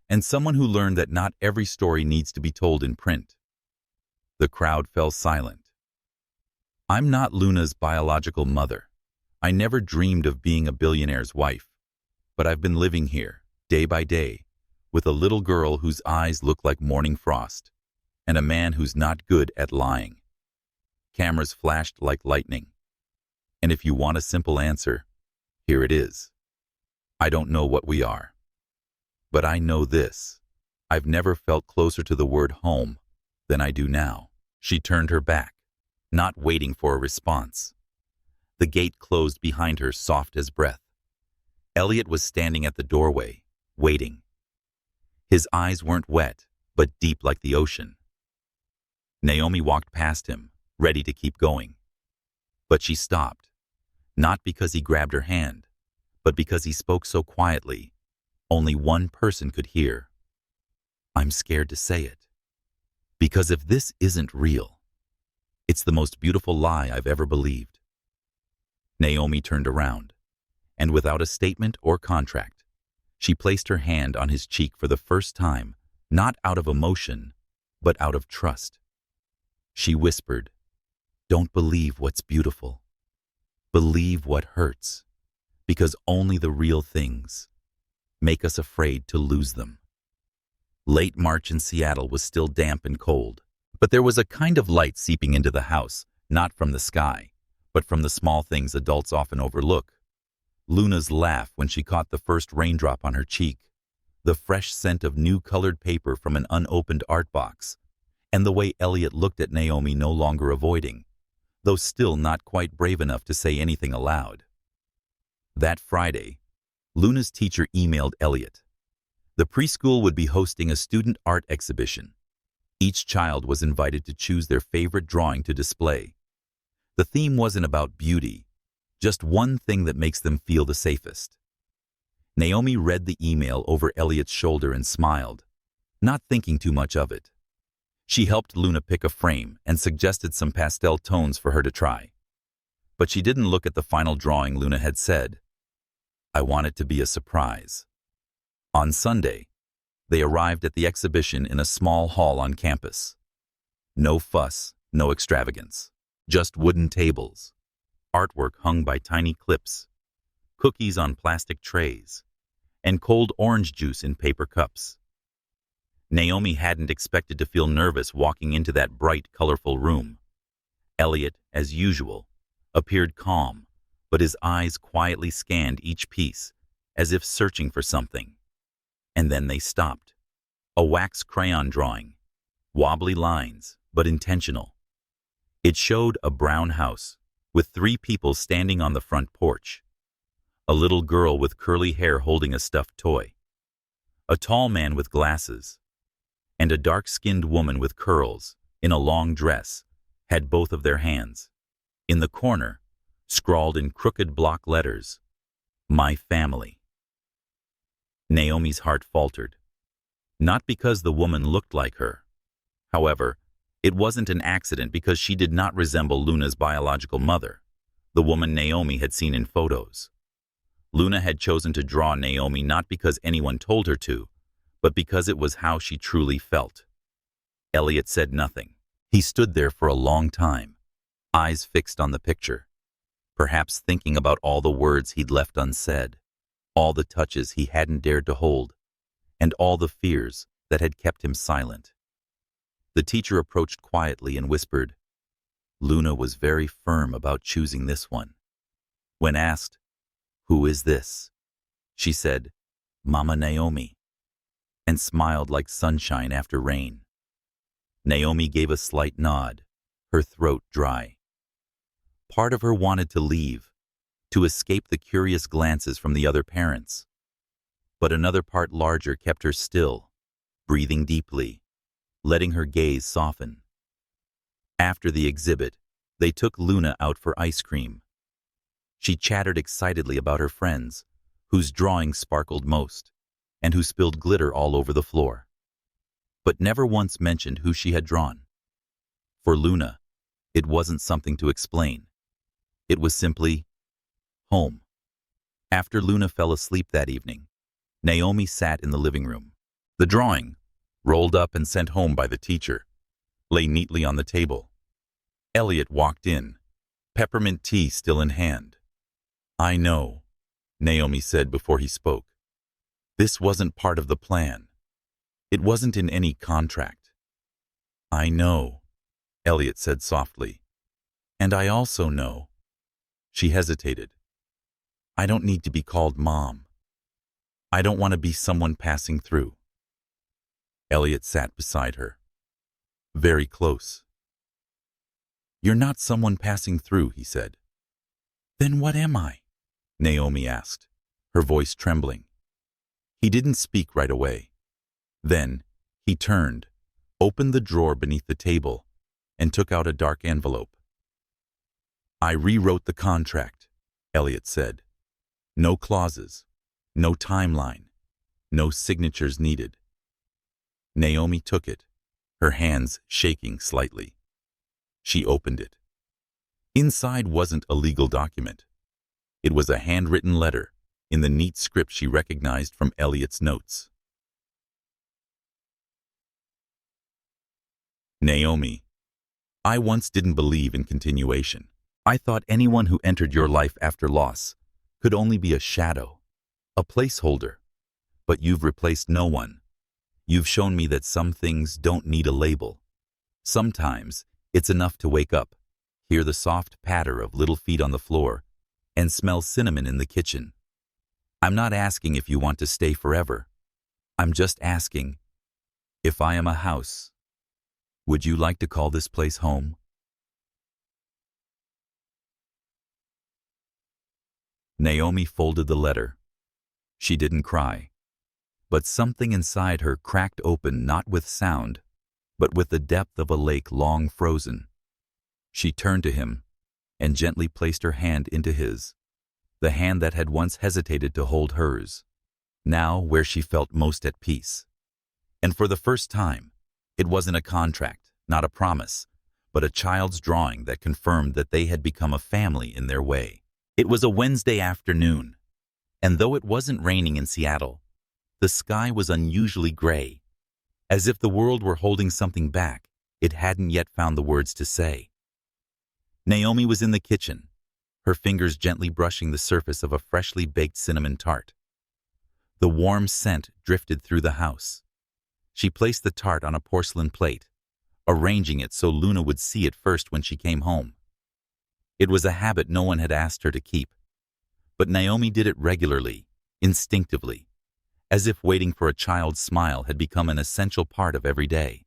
[SPEAKER 1] and someone who learned that not every story needs to be told in print." The crowd fell silent. "I'm not Luna's biological mother. I never dreamed of being a billionaire's wife, but I've been living here, day by day, with a little girl whose eyes look like morning frost, and a man who's not good at lying." Cameras flashed like lightning. And if you want a simple answer, here it is. I don't know what we are. But I know this. I've never felt closer to the word home than I do now. She turned her back, not waiting for a response. The gate closed behind her, soft as breath. Eliot was standing at the doorway, waiting. His eyes weren't wet, but deep like the ocean. Naomi walked past him, ready to keep going. But she stopped, not because he grabbed her hand, but because he spoke so quietly, only one person could hear. "I'm scared to say it. Because if this isn't real, it's the most beautiful lie I've ever believed." Naomi turned around, and without a statement or contract, she placed her hand on his cheek for the first time, not out of emotion, but out of trust. She whispered, "Don't believe what's beautiful. Believe what hurts, because only the real things make us afraid to lose them." Late March in Seattle was still damp and cold, but there was a kind of light seeping into the house, not from the sky, but from the small things adults often overlook. Luna's laugh when she caught the first raindrop on her cheek, the fresh scent of new colored paper from an unopened art box, and the way Eliot looked at Naomi, no longer avoiding, though still not quite brave enough to say anything aloud. That Friday, Luna's teacher emailed Eliot. The preschool would be hosting a student art exhibition. Each child was invited to choose their favorite drawing to display. The theme wasn't about beauty, just one thing that makes them feel the safest. Naomi read the email over Eliot's shoulder and smiled, not thinking too much of it. She helped Luna pick a frame and suggested some pastel tones for her to try. But she didn't look at the final drawing. Luna had said, "I want it to be a surprise." On Sunday, they arrived at the exhibition in a small hall on campus. No fuss, no extravagance, just wooden tables, artwork hung by tiny clips, cookies on plastic trays, and cold orange juice in paper cups. Naomi hadn't expected to feel nervous walking into that bright, colorful room. Eliot, as usual, appeared calm, but his eyes quietly scanned each piece, as if searching for something. And then they stopped. A wax crayon drawing, wobbly lines, but intentional. It showed a brown house, with 3 people standing on the front porch. A little girl with curly hair holding a stuffed toy. A tall man with glasses, and a dark-skinned woman with curls, in a long dress, had both of their hands. In the corner, scrawled in crooked block letters, "My family." Naomi's heart faltered. Not because the woman looked like her. However, it wasn't an accident because she did not resemble Luna's biological mother, the woman Naomi had seen in photos. Luna had chosen to draw Naomi not because anyone told her to, but because it was how she truly felt. Eliot said nothing. He stood there for a long time, eyes fixed on the picture, perhaps thinking about all the words he'd left unsaid, all the touches he hadn't dared to hold, and all the fears that had kept him silent. The teacher approached quietly and whispered, "Luna was very firm about choosing this one." When asked, "Who is this?" she said, "Mama Naomi," and smiled like sunshine after rain. Naomi gave a slight nod, her throat dry. Part of her wanted to leave, to escape the curious glances from the other parents. But another part larger kept her still, breathing deeply, letting her gaze soften. After the exhibit, they took Luna out for ice cream. She chattered excitedly about her friends, whose drawings sparkled most, and who spilled glitter all over the floor, but never once mentioned who she had drawn. For Luna, it wasn't something to explain. It was simply home. After Luna fell asleep that evening, Naomi sat in the living room. The drawing, rolled up and sent home by the teacher, lay neatly on the table. Eliot walked in, peppermint tea still in hand. "I know," Naomi said before he spoke. "This wasn't part of the plan. It wasn't in any contract." "I know," Eliot said softly. "And I also know." She hesitated. "I don't need to be called Mom. I don't want to be someone passing through." Eliot sat beside her, very close. "You're not someone passing through," he said. "Then what am I?" Naomi asked, her voice trembling. He didn't speak right away. Then, he turned, opened the drawer beneath the table, and took out a dark envelope. "I rewrote the contract," Eliot said. "No clauses, no timeline, no signatures needed." Naomi took it, her hands shaking slightly. She opened it. Inside wasn't a legal document. It was a handwritten letter in the neat script she recognized from Eliot's notes. Naomi, I once didn't believe in continuation. I thought anyone who entered your life after loss could only be a shadow, a placeholder. But you've replaced no one. You've shown me that some things don't need a label. Sometimes it's enough to wake up, hear the soft patter of little feet on the floor, and smell cinnamon in the kitchen. I'm not asking if you want to stay forever. I'm just asking, if I am a house, would you like to call this place home? Naomi folded the letter. She didn't cry, but something inside her cracked open not with sound, but with the depth of a lake long frozen. She turned to him and gently placed her hand into his, the hand that had once hesitated to hold hers, now where she felt most at peace. And for the first time, it wasn't a contract, not a promise, but a child's drawing that confirmed that they had become a family in their way. It was a Wednesday afternoon, and though it wasn't raining in Seattle, the sky was unusually gray, as if the world were holding something back it hadn't yet found the words to say. Naomi was in the kitchen, her fingers gently brushing the surface of a freshly baked cinnamon tart. The warm scent drifted through the house. She placed the tart on a porcelain plate, arranging it so Luna would see it first when she came home. It was a habit no one had asked her to keep, but Naomi did it regularly, instinctively, as if waiting for a child's smile had become an essential part of every day.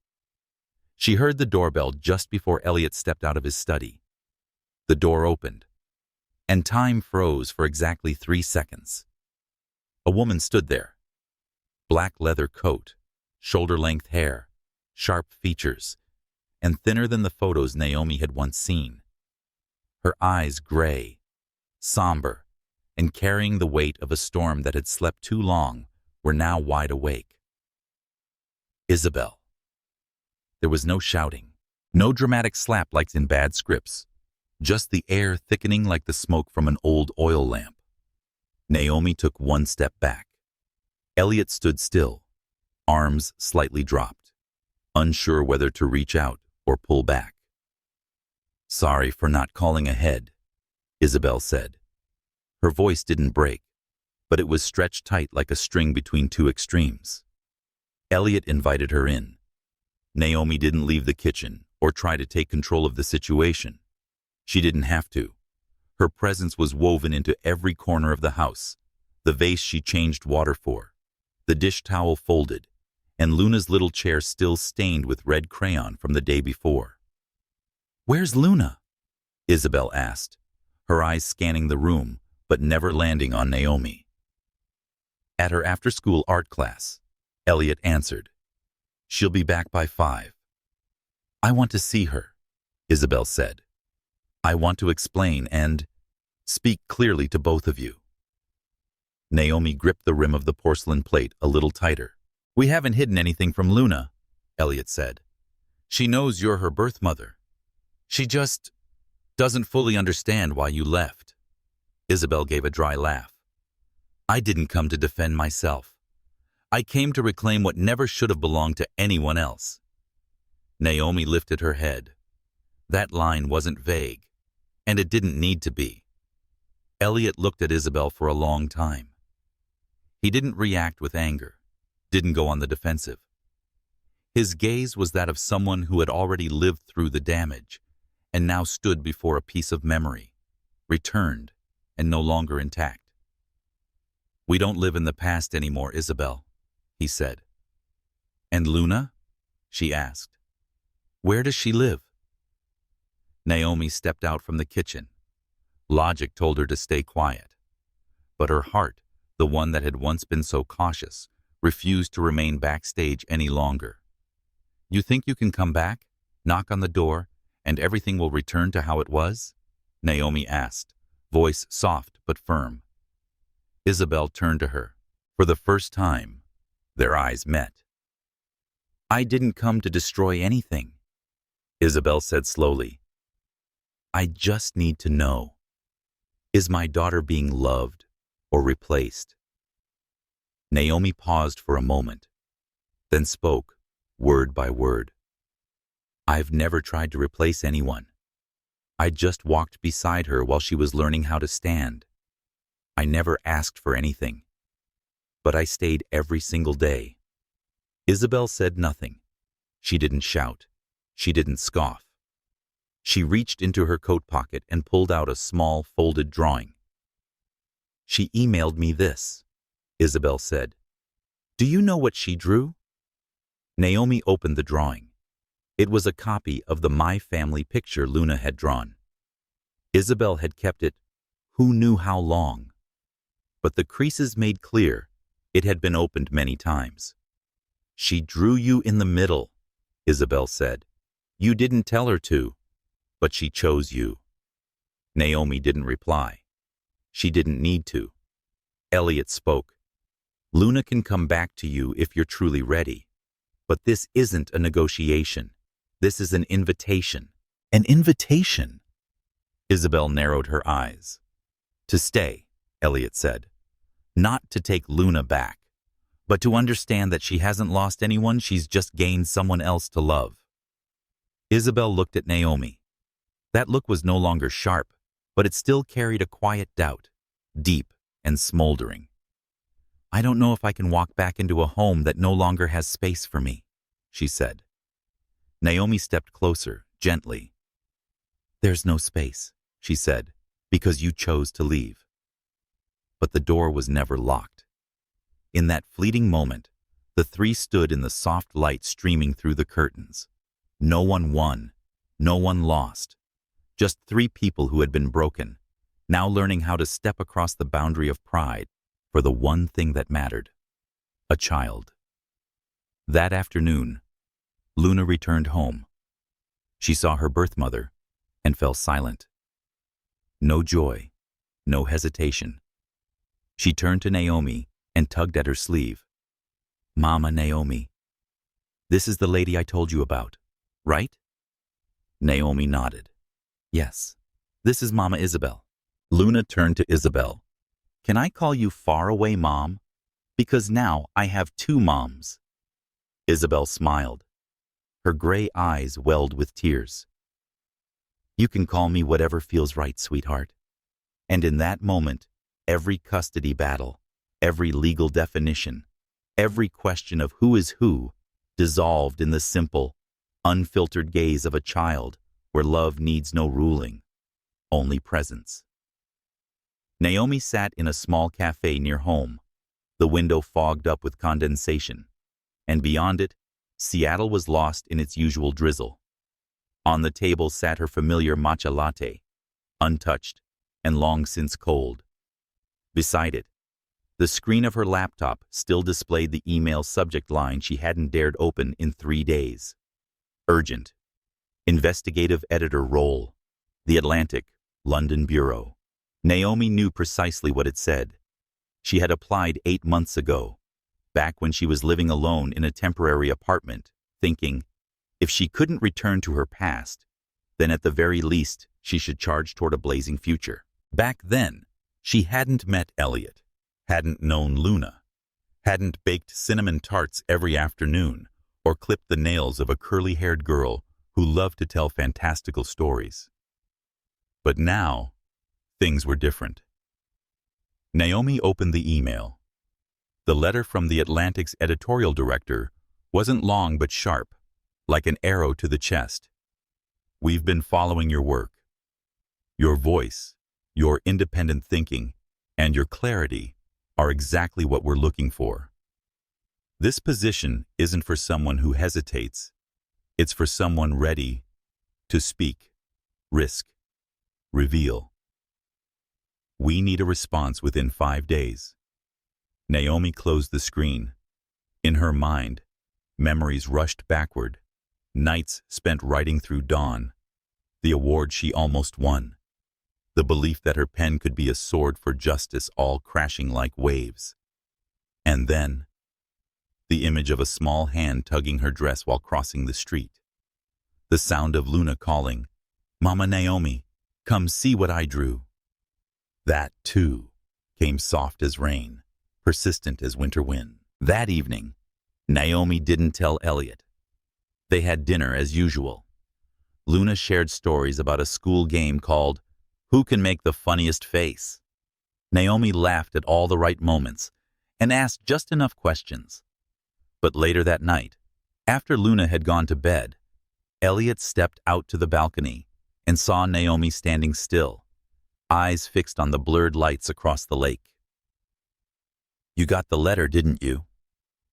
[SPEAKER 1] She heard the doorbell just before Eliot stepped out of his study. The door opened, and time froze for exactly 3 seconds. A woman stood there. Black leather coat, shoulder-length hair, sharp features, and thinner than the photos Naomi had once seen. Her eyes gray, somber, and carrying the weight of a storm that had slept too long, were now wide awake. Isabelle. There was no shouting, no dramatic slap like in bad scripts, just the air thickening like the smoke from an old oil lamp. Naomi took one step back. Eliot stood still, arms slightly dropped, unsure whether to reach out or pull back. "Sorry for not calling ahead," Isabelle said. Her voice didn't break, but it was stretched tight like a string between two extremes. Eliot invited her in. Naomi didn't leave the kitchen or try to take control of the situation. She didn't have to. Her presence was woven into every corner of the house, the vase she changed water for, the dish towel folded, and Luna's little chair still stained with red crayon from the day before. "Where's Luna?" Isabelle asked, her eyes scanning the room, but never landing on Naomi. "At her after-school art class," Eliot answered. "She'll be back by 5. "I want to see her," Isabelle said. "I want to explain and speak clearly to both of you." Naomi gripped the rim of the porcelain plate a little tighter. "We haven't hidden anything from Luna," Eliot said. "She knows you're her birth mother. She just doesn't fully understand why you left." Isabelle gave a dry laugh. "I didn't come to defend myself. I came to reclaim what never should have belonged to anyone else." Naomi lifted her head. That line wasn't vague, and it didn't need to be. Eliot looked at Isabelle for a long time. He didn't react with anger, didn't go on the defensive. His gaze was that of someone who had already lived through the damage and now stood before a piece of memory, returned and no longer intact. "We don't live in the past anymore, Isabelle," he said. "And Luna?" she asked. "Where does she live?" Naomi stepped out from the kitchen. Logic told her to stay quiet, but her heart, the one that had once been so cautious, refused to remain backstage any longer. "You think you can come back, knock on the door, and everything will return to how it was?" Naomi asked, voice soft but firm. Isabelle turned to her. For the first time, their eyes met. "I didn't come to destroy anything," Isabelle said slowly. "I just need to know. Is my daughter being loved or replaced?" Naomi paused for a moment, then spoke, word by word. "I've never tried to replace anyone. I just walked beside her while she was learning how to stand. I never asked for anything, but I stayed every single day." Isabelle said nothing. She didn't shout. She didn't scoff. She reached into her coat pocket and pulled out a small, folded drawing. "She emailed me this," Isabelle said. "Do you know what she drew?" Naomi opened the drawing. It was a copy of the My Family picture Luna had drawn. Isabelle had kept it who knew how long. But the creases made clear it had been opened many times. "She drew you in the middle," Isabelle said. "You didn't tell her to, but she chose you." Naomi didn't reply. She didn't need to. Eliot spoke. "Luna can come back to you if you're truly ready. But this isn't a negotiation. This is an invitation." "An invitation?" Isabelle narrowed her eyes. "To stay," Eliot said. "Not to take Luna back, but to understand that she hasn't lost anyone, she's just gained someone else to love." Isabelle looked at Naomi. That look was no longer sharp, but it still carried a quiet doubt, deep and smoldering. "I don't know if I can walk back into a home that no longer has space for me," she said. Naomi stepped closer, gently. "There's no space," she said, "because you chose to leave." But the door was never locked. In that fleeting moment, the three stood in the soft light streaming through the curtains. No one won, no one lost. Just three people who had been broken, now learning how to step across the boundary of pride for the one thing that mattered: a child. That afternoon, Luna returned home. She saw her birth mother and fell silent. No joy, no hesitation. She turned to Naomi and tugged at her sleeve. "Mama Naomi, this is the lady I told you about, right?" Naomi nodded. "Yes, this is Mama Isabelle." Luna turned to Isabelle. "Can I call you Faraway Mom? Because now I have two moms." Isabelle smiled. Her gray eyes welled with tears. "You can call me whatever feels right, sweetheart." And in that moment, every custody battle, every legal definition, every question of who is who dissolved in the simple, unfiltered gaze of a child where love needs no ruling, only presence. Naomi sat in a small cafe near home, the window fogged up with condensation, and beyond it, Seattle was lost in its usual drizzle. On the table sat her familiar matcha latte, untouched and long since cold. Beside it, the screen of her laptop still displayed the email subject line she hadn't dared open in 3 days. Urgent. Investigative editor role. The Atlantic, London Bureau. Naomi knew precisely what it said. She had applied 8 months ago, back when she was living alone in a temporary apartment, thinking, if she couldn't return to her past, then at the very least she should charge toward a blazing future. Back then, she hadn't met Eliot, hadn't known Luna, hadn't baked cinnamon tarts every afternoon or clipped the nails of a curly-haired girl who loved to tell fantastical stories. But now, things were different. Naomi opened the email. The letter from the Atlantic's editorial director wasn't long but sharp, like an arrow to the chest. "We've been following your work. Your voice, your independent thinking, and your clarity are exactly what we're looking for. This position isn't for someone who hesitates. It's for someone ready to speak, risk, reveal. We need a response within 5 days." Naomi closed the screen. In her mind, memories rushed backward, nights spent writing through dawn, the award she almost won, the belief that her pen could be a sword for justice all crashing like waves. And then, the image of a small hand tugging her dress while crossing the street. The sound of Luna calling, "Mama Naomi, come see what I drew." That, too, came soft as rain, persistent as winter wind. That evening, Naomi didn't tell Eliot. They had dinner as usual. Luna shared stories about a school game called Who Can Make the Funniest Face? Naomi laughed at all the right moments and asked just enough questions. But later that night, after Luna had gone to bed, Eliot stepped out to the balcony and saw Naomi standing still, eyes fixed on the blurred lights across the lake. "You got the letter, didn't you?"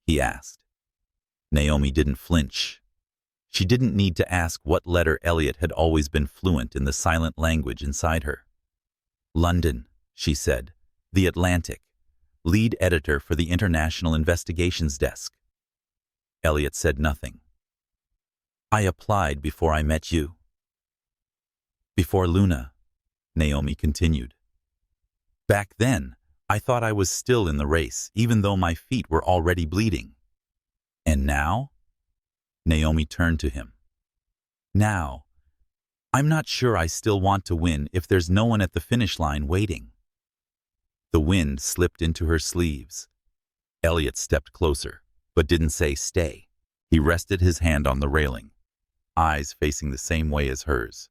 [SPEAKER 1] he asked. Naomi didn't flinch. She didn't need to ask what letter. Eliot had always been fluent in the silent language inside her. "London," she said, "The Atlantic, lead editor for the International Investigations Desk." Eliot said nothing. "I applied before I met you." "Before Luna," Naomi continued. "Back then, I thought I was still in the race, even though my feet were already bleeding. And now?" Naomi turned to him. "Now, I'm not sure I still want to win if there's no one at the finish line waiting." The wind slipped into her sleeves. Eliot stepped closer, but didn't say stay. He rested his hand on the railing, eyes facing the same way as hers.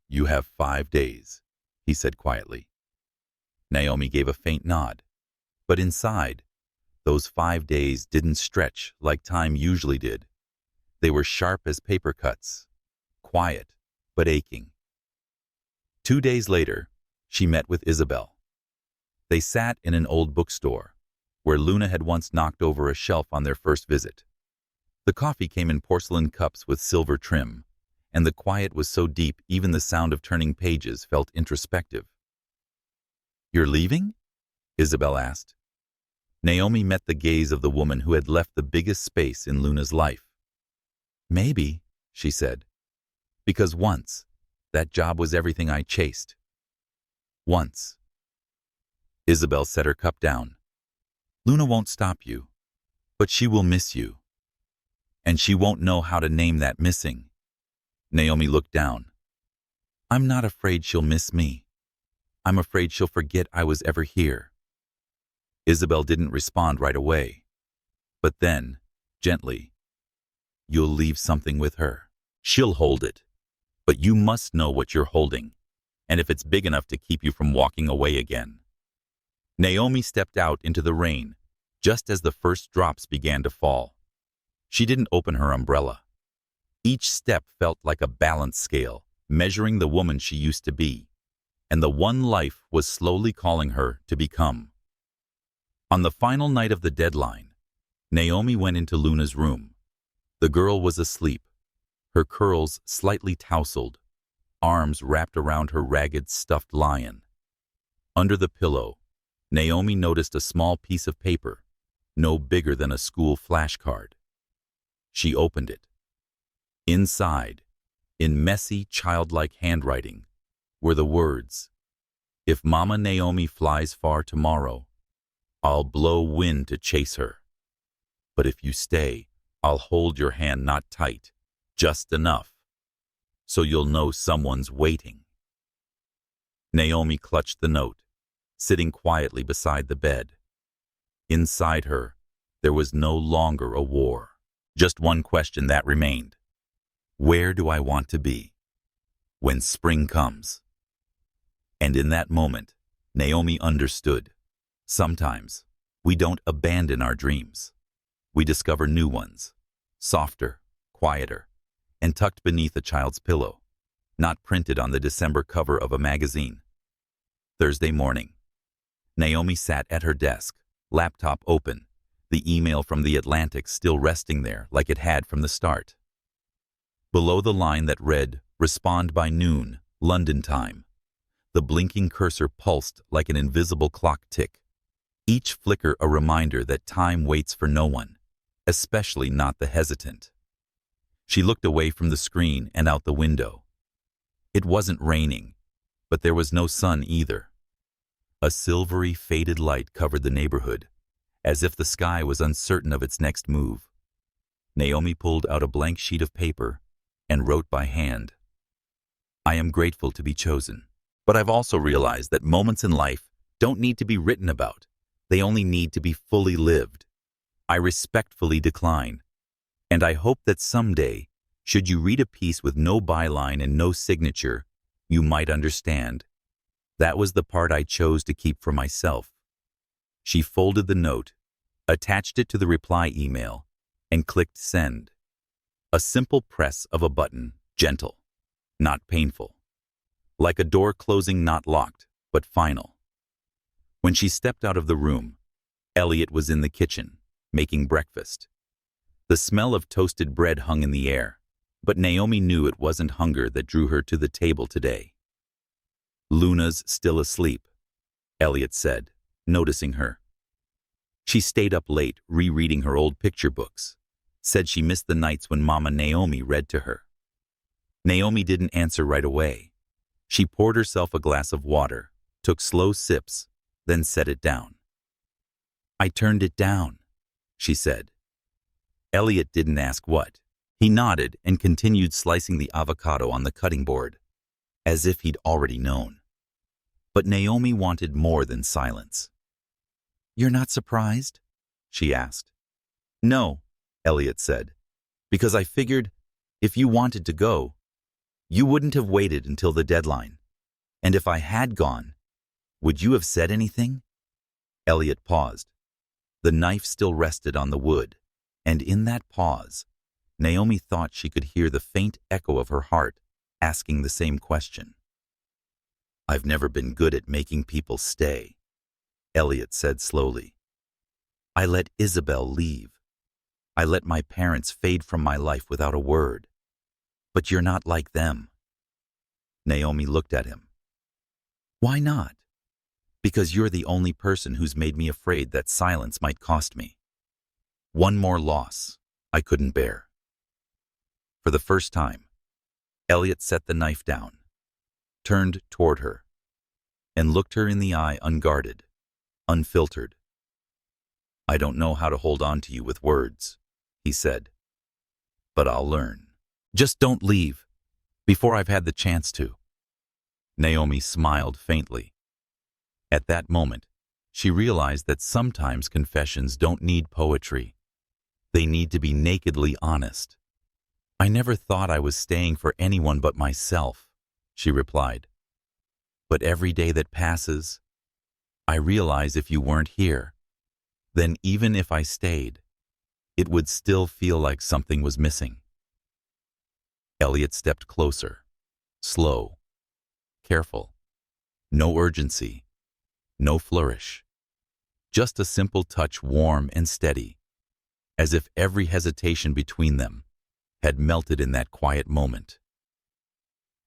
[SPEAKER 1] "You have 5 days," he said quietly. Naomi gave a faint nod, but inside, those 5 days didn't stretch like time usually did. They were sharp as paper cuts, quiet but aching. 2 days later, she met with Isabelle. They sat in an old bookstore, where Luna had once knocked over a shelf on their first visit. The coffee came in porcelain cups with silver trim, and the quiet was so deep even the sound of turning pages felt introspective. "You're leaving?" Isabelle asked. Naomi met the gaze of the woman who had left the biggest space in Luna's life. "Maybe," she said, "because once, that job was everything I chased. Once." Isabelle set her cup down. "Luna won't stop you, but she will miss you. And she won't know how to name that missing." Naomi looked down. "I'm not afraid she'll miss me. I'm afraid she'll forget I was ever here." Isabelle didn't respond right away. But then, gently, "You'll leave something with her. She'll hold it. But you must know what you're holding, and if it's big enough to keep you from walking away again." Naomi stepped out into the rain, just as the first drops began to fall. She didn't open her umbrella. Each step felt like a balance scale, measuring the woman she used to be, and the one life was slowly calling her to become. On the final night of the deadline, Naomi went into Luna's room. The girl was asleep, her curls slightly tousled, arms wrapped around her ragged stuffed lion. Under the pillow, Naomi noticed a small piece of paper, no bigger than a school flashcard. She opened it. Inside, in messy, childlike handwriting, were the words, "If Mama Naomi flies far tomorrow, I'll blow wind to chase her. But if you stay, I'll hold your hand not tight, just enough, so you'll know someone's waiting." Naomi clutched the note, sitting quietly beside the bed. Inside her, there was no longer a war. Just one question that remained. Where do I want to be when spring comes? And in that moment, Naomi understood. Sometimes, we don't abandon our dreams. We discover new ones, softer, quieter, and tucked beneath a child's pillow, not printed on the December cover of a magazine. Thursday morning, Naomi sat at her desk, laptop open, the email from the Atlantic still resting there like it had from the start. Below the line that read, "Respond by noon, London time," the blinking cursor pulsed like an invisible clock tick, each flicker a reminder that time waits for no one, especially not the hesitant. She looked away from the screen and out the window. It wasn't raining, but there was no sun either. A silvery, faded light covered the neighborhood, as if the sky was uncertain of its next move. Naomi pulled out a blank sheet of paper and wrote by hand. "I am grateful to be chosen, but I've also realized that moments in life don't need to be written about. They only need to be fully lived. I respectfully decline, and I hope that someday, should you read a piece with no byline and no signature, you might understand. That was the part I chose to keep for myself." She folded the note, attached it to the reply email, and clicked send. A simple press of a button, gentle, not painful. Like a door closing not locked, but final. When she stepped out of the room, Eliot was in the kitchen, making breakfast. The smell of toasted bread hung in the air, but Naomi knew it wasn't hunger that drew her to the table today. "Luna's still asleep," Eliot said, noticing her. She stayed up late rereading her old picture books, said she missed the nights when Mama Naomi read to her. Naomi didn't answer right away. She poured herself a glass of water, took slow sips, then set it down. "I turned it down," she said. Eliot didn't ask what. He nodded and continued slicing the avocado on the cutting board, as if he'd already known. But Naomi wanted more than silence. "You're not surprised?" she asked. "No," Eliot said, "because I figured if you wanted to go, you wouldn't have waited until the deadline. And if I had gone, would you have said anything?" Eliot paused. The knife still rested on the wood, and in that pause, Naomi thought she could hear the faint echo of her heart asking the same question. "I've never been good at making people stay," Eliot said slowly. "I let Isabelle leave. I let my parents fade from my life without a word. But you're not like them." Naomi looked at him. "Why not?" "Because you're the only person who's made me afraid that silence might cost me. One more loss I couldn't bear." For the first time, Eliot set the knife down, turned toward her, and looked her in the eye unguarded, unfiltered. "I don't know how to hold on to you with words," he said, "but I'll learn. Just don't leave before I've had the chance to." Naomi smiled faintly. At that moment, she realized that sometimes confessions don't need poetry. They need to be nakedly honest. "I never thought I was staying for anyone but myself," she replied. "But every day that passes, I realize if you weren't here, then even if I stayed, it would still feel like something was missing." Eliot stepped closer, slow, careful. No urgency, no flourish. Just a simple touch, warm and steady, as if every hesitation between them had melted in that quiet moment.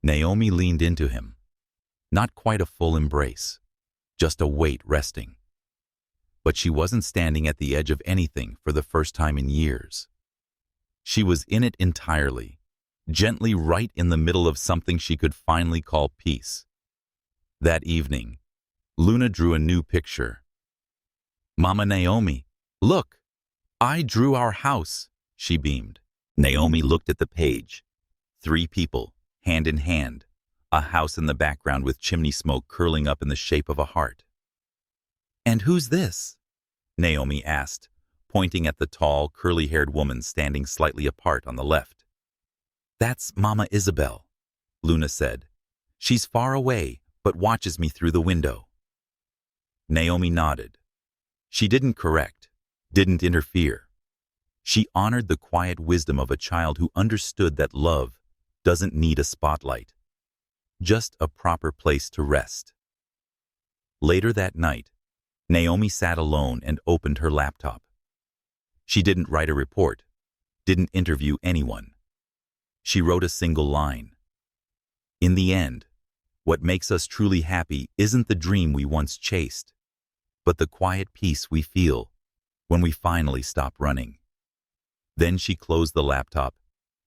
[SPEAKER 1] Naomi leaned into him, not quite a full embrace, just a weight resting. But she wasn't standing at the edge of anything for the first time in years. She was in it entirely, gently right in the middle of something she could finally call peace. That evening, Luna drew a new picture. "Mama Naomi, look! I drew our house," she beamed. Naomi looked at the page. 3 people, hand in hand, a house in the background with chimney smoke curling up in the shape of a heart. "And who's this?" Naomi asked, pointing at the tall, curly-haired woman standing slightly apart on the left. "That's Mama Isabelle," Luna said. "She's far away, but watches me through the window." Naomi nodded. She didn't correct, didn't interfere. She honored the quiet wisdom of a child who understood that love doesn't need a spotlight, just a proper place to rest. Later that night, Naomi sat alone and opened her laptop. She didn't write a report, didn't interview anyone. She wrote a single line. "In the end, what makes us truly happy isn't the dream we once chased, but the quiet peace we feel when we finally stop running." Then she closed the laptop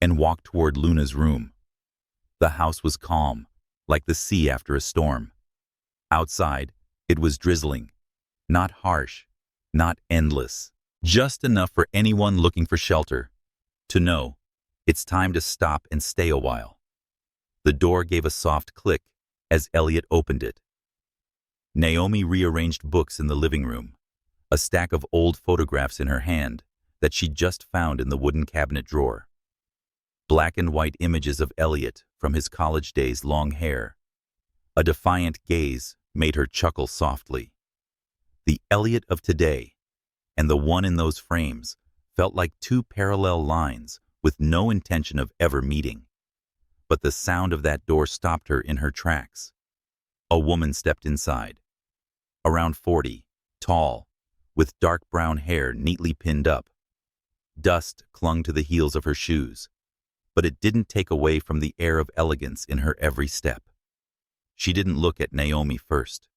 [SPEAKER 1] and walked toward Luna's room. The house was calm, like the sea after a storm. Outside, it was drizzling, not harsh, not endless, just enough for anyone looking for shelter to know it's time to stop and stay a while. The door gave a soft click as Eliot opened it. Naomi rearranged books in the living room, a stack of old photographs in her hand that she'd just found in the wooden cabinet drawer. Black and white images of Eliot from his college days' long hair. A defiant gaze made her chuckle softly. The Eliot of today and the one in those frames felt like 2 parallel lines with no intention of ever meeting. but the sound of that door stopped her in her tracks. A woman stepped inside. Around 40, tall, with dark brown hair neatly pinned up. Dust clung to the heels of her shoes, but it didn't take away from the air of elegance in her every step. She didn't look at Naomi first.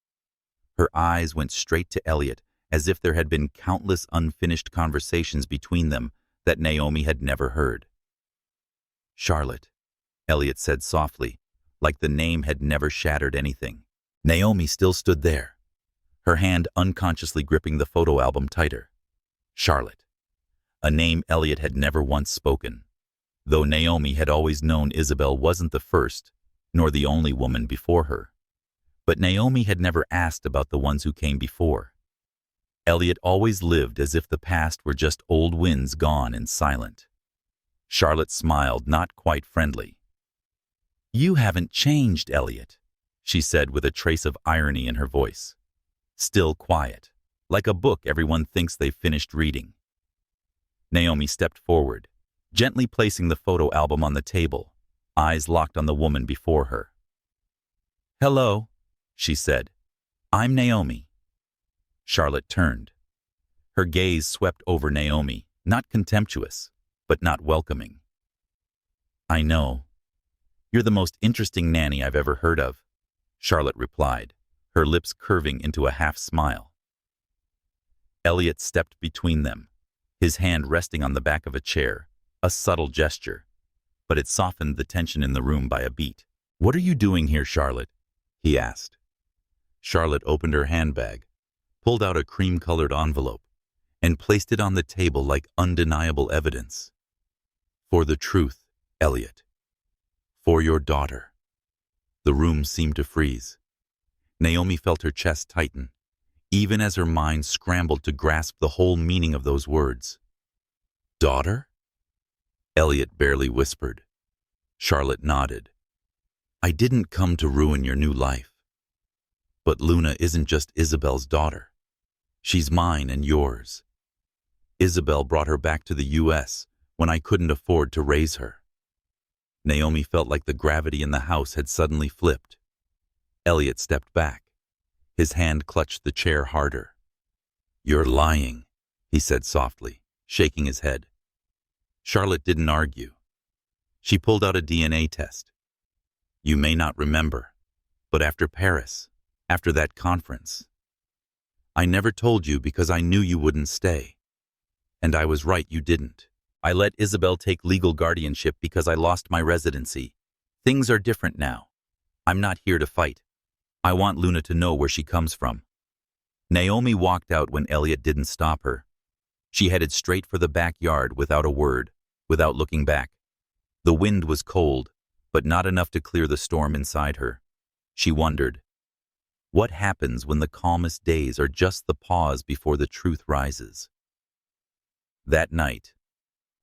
[SPEAKER 1] Her eyes went straight to Eliot, as if there had been countless unfinished conversations between them that Naomi had never heard. "Charlotte," Eliot said softly, like the name had never shattered anything. Naomi still stood there, her hand unconsciously gripping the photo album tighter. Charlotte, a name Eliot had never once spoken, though Naomi had always known Isabelle wasn't the first, nor the only woman before her. But Naomi had never asked about the ones who came before. Eliot always lived as if the past were just old winds gone and silent. Charlotte smiled, not quite friendly. "You haven't changed, Eliot," she said with a trace of irony in her voice. Still quiet, like a book everyone thinks they've finished reading. Naomi stepped forward, gently placing the photo album on the table, eyes locked on the woman before her. "Hello," she said. "I'm Naomi." Charlotte turned. Her gaze swept over Naomi, not contemptuous, but not welcoming. "I know. You're the most interesting nanny I've ever heard of," Charlotte replied, her lips curving into a half-smile. Eliot stepped between them, his hand resting on the back of a chair, a subtle gesture, but it softened the tension in the room by a beat. "What are you doing here, Charlotte?" he asked. Charlotte opened her handbag, pulled out a cream-colored envelope, and placed it on the table like undeniable evidence. "For the truth, Eliot. For your daughter." The room seemed to freeze. Naomi felt her chest tighten, even as her mind scrambled to grasp the whole meaning of those words. "Daughter?" Eliot barely whispered. Charlotte nodded. "I didn't come to ruin your new life. But Luna isn't just Isabelle's daughter. She's mine and yours. Isabelle brought her back to the U.S. when I couldn't afford to raise her." Naomi felt like the gravity in the house had suddenly flipped. Eliot stepped back. His hand clutched the chair harder. "You're lying," he said softly, shaking his head. Charlotte didn't argue. She pulled out a DNA test. "You may not remember, but after Paris, after that conference, I never told you because I knew you wouldn't stay. And I was right, you didn't. I let Isabelle take legal guardianship because I lost my residency. Things are different now. I'm not here to fight. I want Luna to know where she comes from." Naomi walked out when Eliot didn't stop her. She headed straight for the backyard without a word, without looking back. The wind was cold, but not enough to clear the storm inside her. She wondered, what happens when the calmest days are just the pause before the truth rises? That night,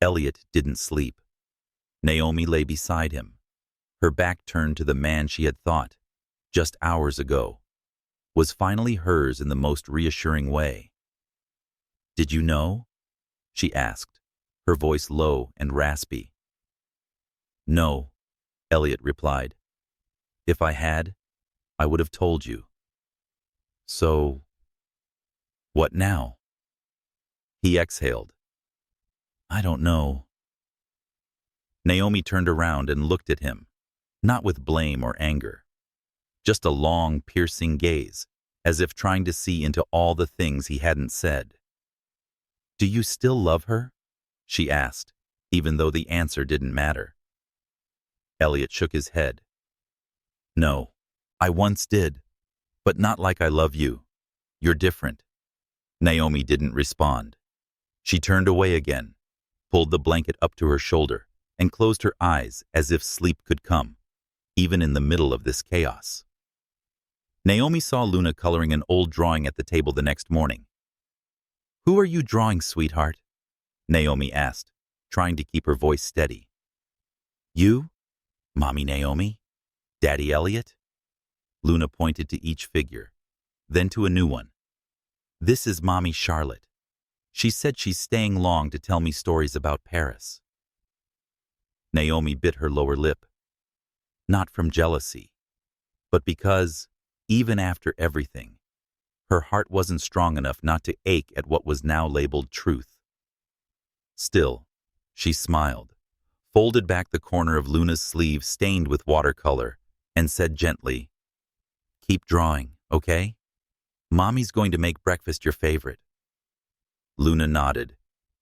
[SPEAKER 1] Eliot didn't sleep. Naomi lay beside him, her back turned to the man she had thought, just hours ago, was finally hers in the most reassuring way. "Did you know?" she asked, her voice low and raspy. "No," Eliot replied. "If I had, I would have told you." "So, what now?" He exhaled. "I don't know." Naomi turned around and looked at him, not with blame or anger, just a long, piercing gaze, as if trying to see into all the things he hadn't said. "Do you still love her?" she asked, even though the answer didn't matter. Eliot shook his head. "No, I once did, but not like I love you. You're different." Naomi didn't respond. She turned away again, pulled the blanket up to her shoulder, and closed her eyes as if sleep could come, even in the middle of this chaos. Naomi saw Luna coloring an old drawing at the table the next morning. "Who are you drawing, sweetheart?" Naomi asked, trying to keep her voice steady. "You? Mommy Naomi? Daddy Eliot?" Luna pointed to each figure, then to a new one. "This is Mommy Charlotte. She said she's staying long to tell me stories about Paris." Naomi bit her lower lip. Not from jealousy, but because, even after everything, her heart wasn't strong enough not to ache at what was now labeled truth. Still, she smiled, folded back the corner of Luna's sleeve stained with watercolor, and said gently, "Keep drawing, okay? Mommy's going to make breakfast your favorite." Luna nodded,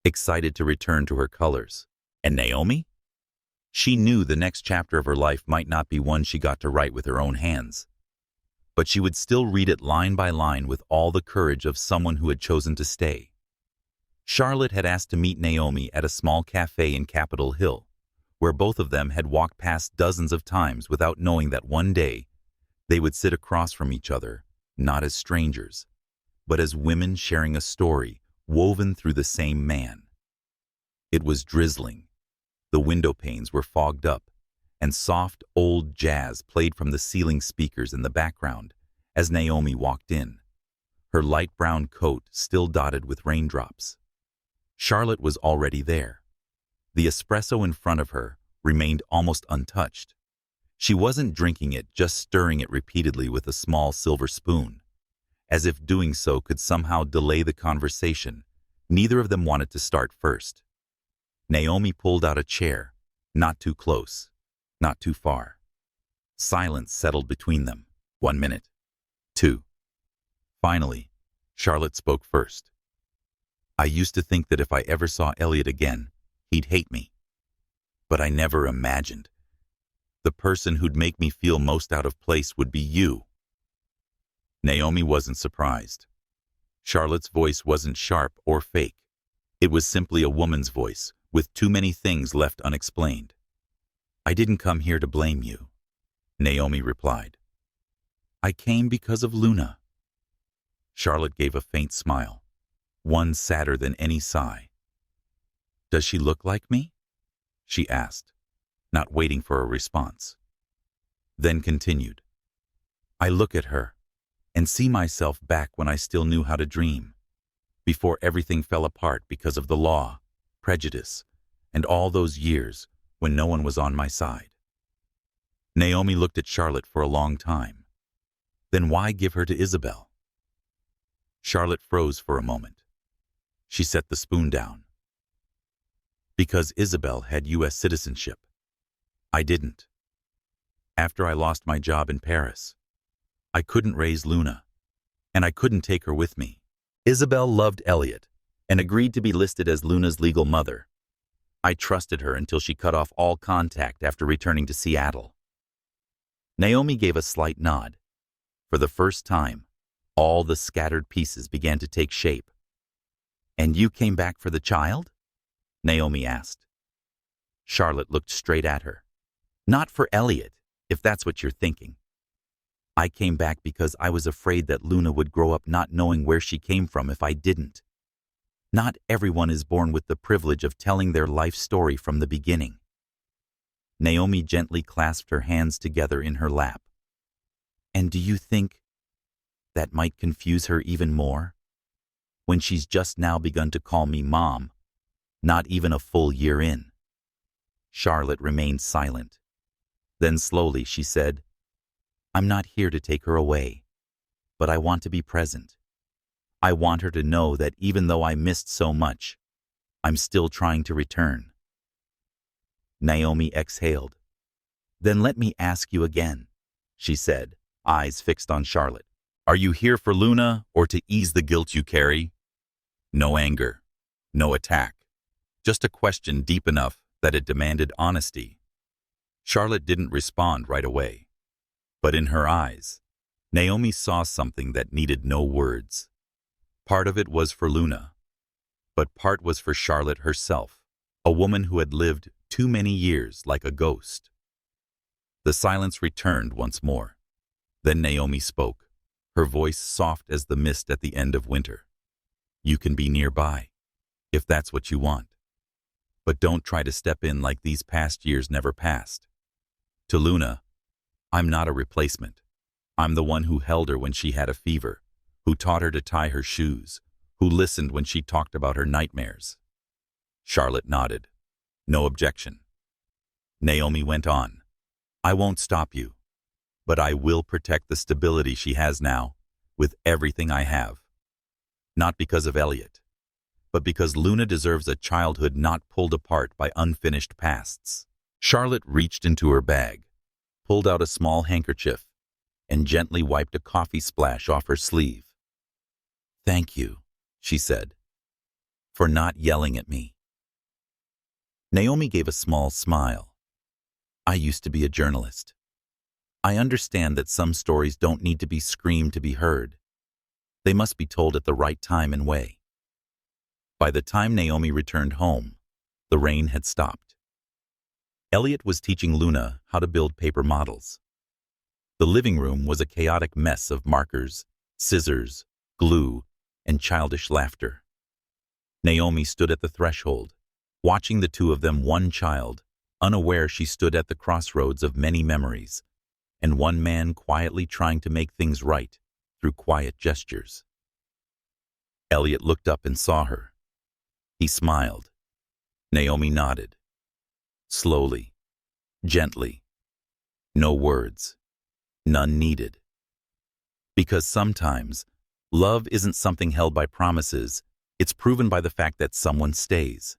[SPEAKER 1] excited to return to her colors. And Naomi? She knew the next chapter of her life might not be one she got to write with her own hands, but she would still read it line by line with all the courage of someone who had chosen to stay. Charlotte had asked to meet Naomi at a small cafe in Capitol Hill, where both of them had walked past dozens of times without knowing that one day they would sit across from each other, not as strangers, but as women sharing a story woven through the same man. It was drizzling. The window panes were fogged up, and soft, old jazz played from the ceiling speakers in the background as Naomi walked in, her light brown coat still dotted with raindrops. Charlotte was already there. The espresso in front of her remained almost untouched. She wasn't drinking it, just stirring it repeatedly with a small silver spoon, as if doing so could somehow delay the conversation neither of them wanted to start first. Naomi pulled out a chair, not too close, not too far. Silence settled between them. 1 minute. 2. Finally, Charlotte spoke first. "I used to think that if I ever saw Eliot again, he'd hate me. But I never imagined the person who'd make me feel most out of place would be you." Naomi wasn't surprised. Charlotte's voice wasn't sharp or fake. It was simply a woman's voice, with too many things left unexplained. "I didn't come here to blame you," Naomi replied. "I came because of Luna." Charlotte gave a faint smile, one sadder than any sigh. "Does she look like me?" she asked, not waiting for a response. Then continued, "I look at her and see myself back when I still knew how to dream, before everything fell apart because of the law, prejudice, and all those years when no one was on my side." Naomi looked at Charlotte for a long time. Then why give her to Isabelle? Charlotte froze for a moment. She set the spoon down. "Because Isabelle had U.S. citizenship. I didn't. After I lost my job in Paris, I couldn't raise Luna, and I couldn't take her with me. Isabelle loved Eliot and agreed to be listed as Luna's legal mother. I trusted her until she cut off all contact after returning to Seattle." Naomi gave a slight nod. For the first time, all the scattered pieces began to take shape. "And you came back for the child?" Naomi asked. Charlotte looked straight at her. "Not for Eliot, if that's what you're thinking. I came back because I was afraid that Luna would grow up not knowing where she came from if I didn't. Not everyone is born with the privilege of telling their life story from the beginning." Naomi gently clasped her hands together in her lap. "And do you think that might confuse her even more? When she's just now begun to call me Mom, not even a full year in." Charlotte remained silent. Then slowly she said, "I'm not here to take her away, but I want to be present. I want her to know that even though I missed so much, I'm still trying to return." Naomi exhaled. "Then let me ask you again," she said, eyes fixed on Charlotte. "Are you here for Luna or to ease the guilt you carry?" No anger, no attack, just a question deep enough that it demanded honesty. Charlotte didn't respond right away. But in her eyes, Naomi saw something that needed no words. Part of it was for Luna, but part was for Charlotte herself, a woman who had lived too many years like a ghost. The silence returned once more. Then Naomi spoke, her voice soft as the mist at the end of winter. "You can be nearby, if that's what you want. But don't try to step in like these past years never passed. To Luna, I'm not a replacement. I'm the one who held her when she had a fever, who taught her to tie her shoes, who listened when she talked about her nightmares." Charlotte nodded. No objection. Naomi went on. I won't stop you, but I will protect the stability she has now with everything I have. Not because of Eliot, but because Luna deserves a childhood not pulled apart by unfinished pasts. Charlotte reached into her bag, pulled out a small handkerchief, and gently wiped a coffee splash off her sleeve. "Thank you," she said, "for not yelling at me." Naomi gave a small smile. "I used to be a journalist. I understand that some stories don't need to be screamed to be heard. They must be told at the right time and way." By the time Naomi returned home, the rain had stopped. Eliot was teaching Luna how to build paper models. The living room was a chaotic mess of markers, scissors, glue, and childish laughter. Naomi stood at the threshold, watching the two of them, one child, unaware she stood at the crossroads of many memories, and one man quietly trying to make things right through quiet gestures. Eliot looked up and saw her. He smiled. Naomi nodded. Slowly, gently. No words. None needed. Because sometimes, love isn't something held by promises, it's proven by the fact that someone stays.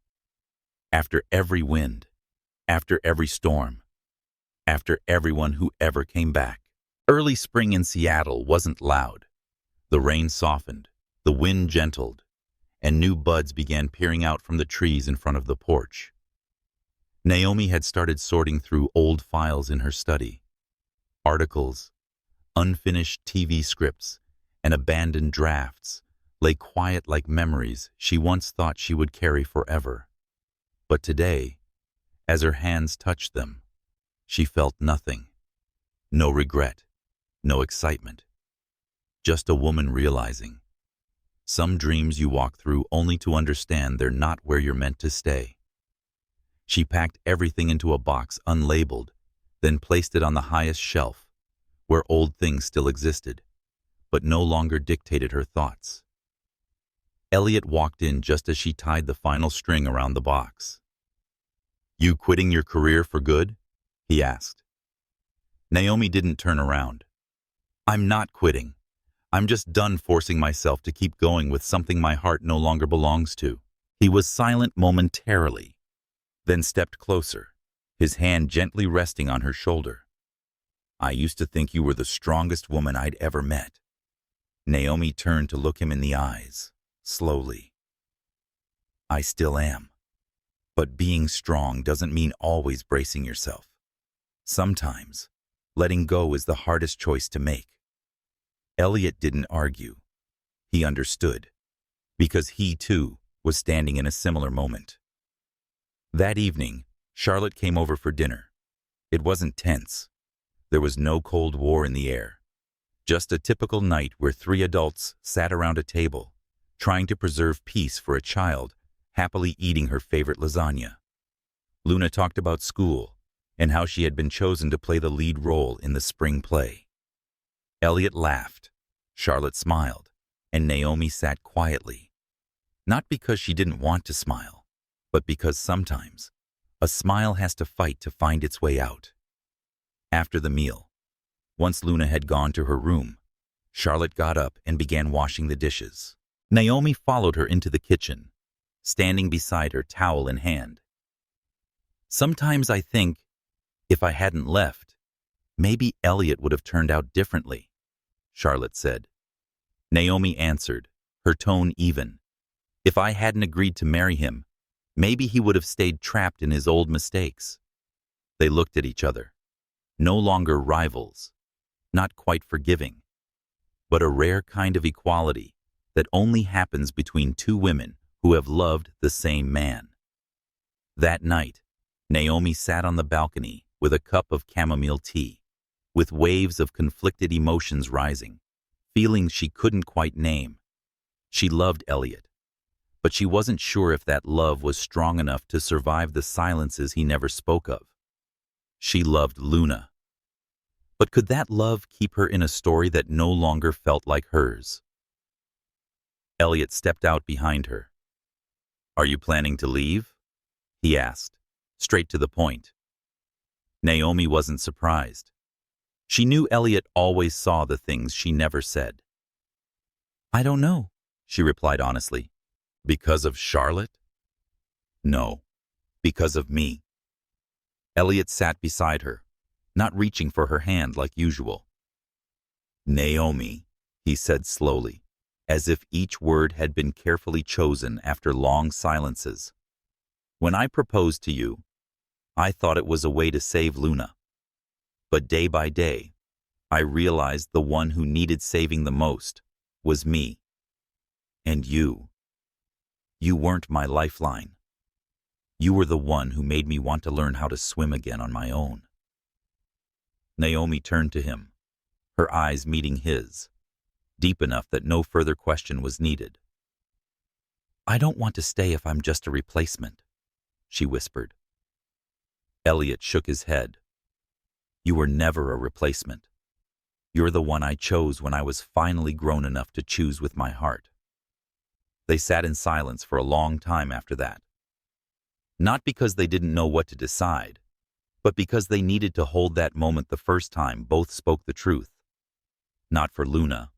[SPEAKER 1] After every wind, after every storm, after everyone who ever came back. Early spring in Seattle wasn't loud. The rain softened, the wind gentled, and new buds began peering out from the trees in front of the porch. Naomi had started sorting through old files in her study. Articles, unfinished TV scripts, and abandoned drafts lay quiet like memories she once thought she would carry forever. But today, as her hands touched them, she felt nothing. No regret, no excitement. Just a woman realizing, some dreams you walk through only to understand they're not where you're meant to stay. She packed everything into a box unlabeled, then placed it on the highest shelf, where old things still existed, but no longer dictated her thoughts. Eliot walked in just as she tied the final string around the box. "You quitting your career for good?" he asked. Naomi didn't turn around. "I'm not quitting. I'm just done forcing myself to keep going with something my heart no longer belongs to." He was silent momentarily, then stepped closer, his hand gently resting on her shoulder. "I used to think you were the strongest woman I'd ever met." Naomi turned to look him in the eyes, slowly. "I still am. But being strong doesn't mean always bracing yourself. Sometimes, letting go is the hardest choice to make." Eliot didn't argue. He understood, because he, too, was standing in a similar moment. That evening, Charlotte came over for dinner. It wasn't tense. There was no Cold War in the air. Just a typical night where three adults sat around a table, trying to preserve peace for a child happily eating her favorite lasagna. Luna talked about school and how she had been chosen to play the lead role in the spring play. Eliot laughed, Charlotte smiled, and Naomi sat quietly. Not because she didn't want to smile, but because sometimes a smile has to fight to find its way out. After the meal, once Luna had gone to her room, Charlotte got up and began washing the dishes. Naomi followed her into the kitchen, standing beside her, towel in hand. "Sometimes I think, if I hadn't left, maybe Eliot would have turned out differently," Charlotte said. Naomi answered, her tone even. "If I hadn't agreed to marry him, maybe he would have stayed trapped in his old mistakes." They looked at each other, no longer rivals, not quite forgiving, but a rare kind of equality that only happens between two women who have loved the same man. That night, Naomi sat on the balcony with a cup of chamomile tea, with waves of conflicted emotions rising, feelings she couldn't quite name. She loved Eliot, but she wasn't sure if that love was strong enough to survive the silences he never spoke of. She loved Luna. But could that love keep her in a story that no longer felt like hers? Eliot stepped out behind her. "Are you planning to leave?" he asked, straight to the point. Naomi wasn't surprised. She knew Eliot always saw the things she never said. "I don't know," she replied honestly. "Because of Charlotte?" "No, because of me." Eliot sat beside her, not reaching for her hand like usual. "Naomi," he said slowly, as if each word had been carefully chosen after long silences. "When I proposed to you, I thought it was a way to save Luna. But day by day, I realized the one who needed saving the most was me. And you weren't my lifeline. You were the one who made me want to learn how to swim again on my own." Naomi turned to him, her eyes meeting his, deep enough that no further question was needed. "I don't want to stay if I'm just a replacement," she whispered. Eliot shook his head. "You were never a replacement. You're the one I chose when I was finally grown enough to choose with my heart." They sat in silence for a long time after that. Not because they didn't know what to decide, but because they needed to hold that moment the first time both spoke the truth. Not for Luna,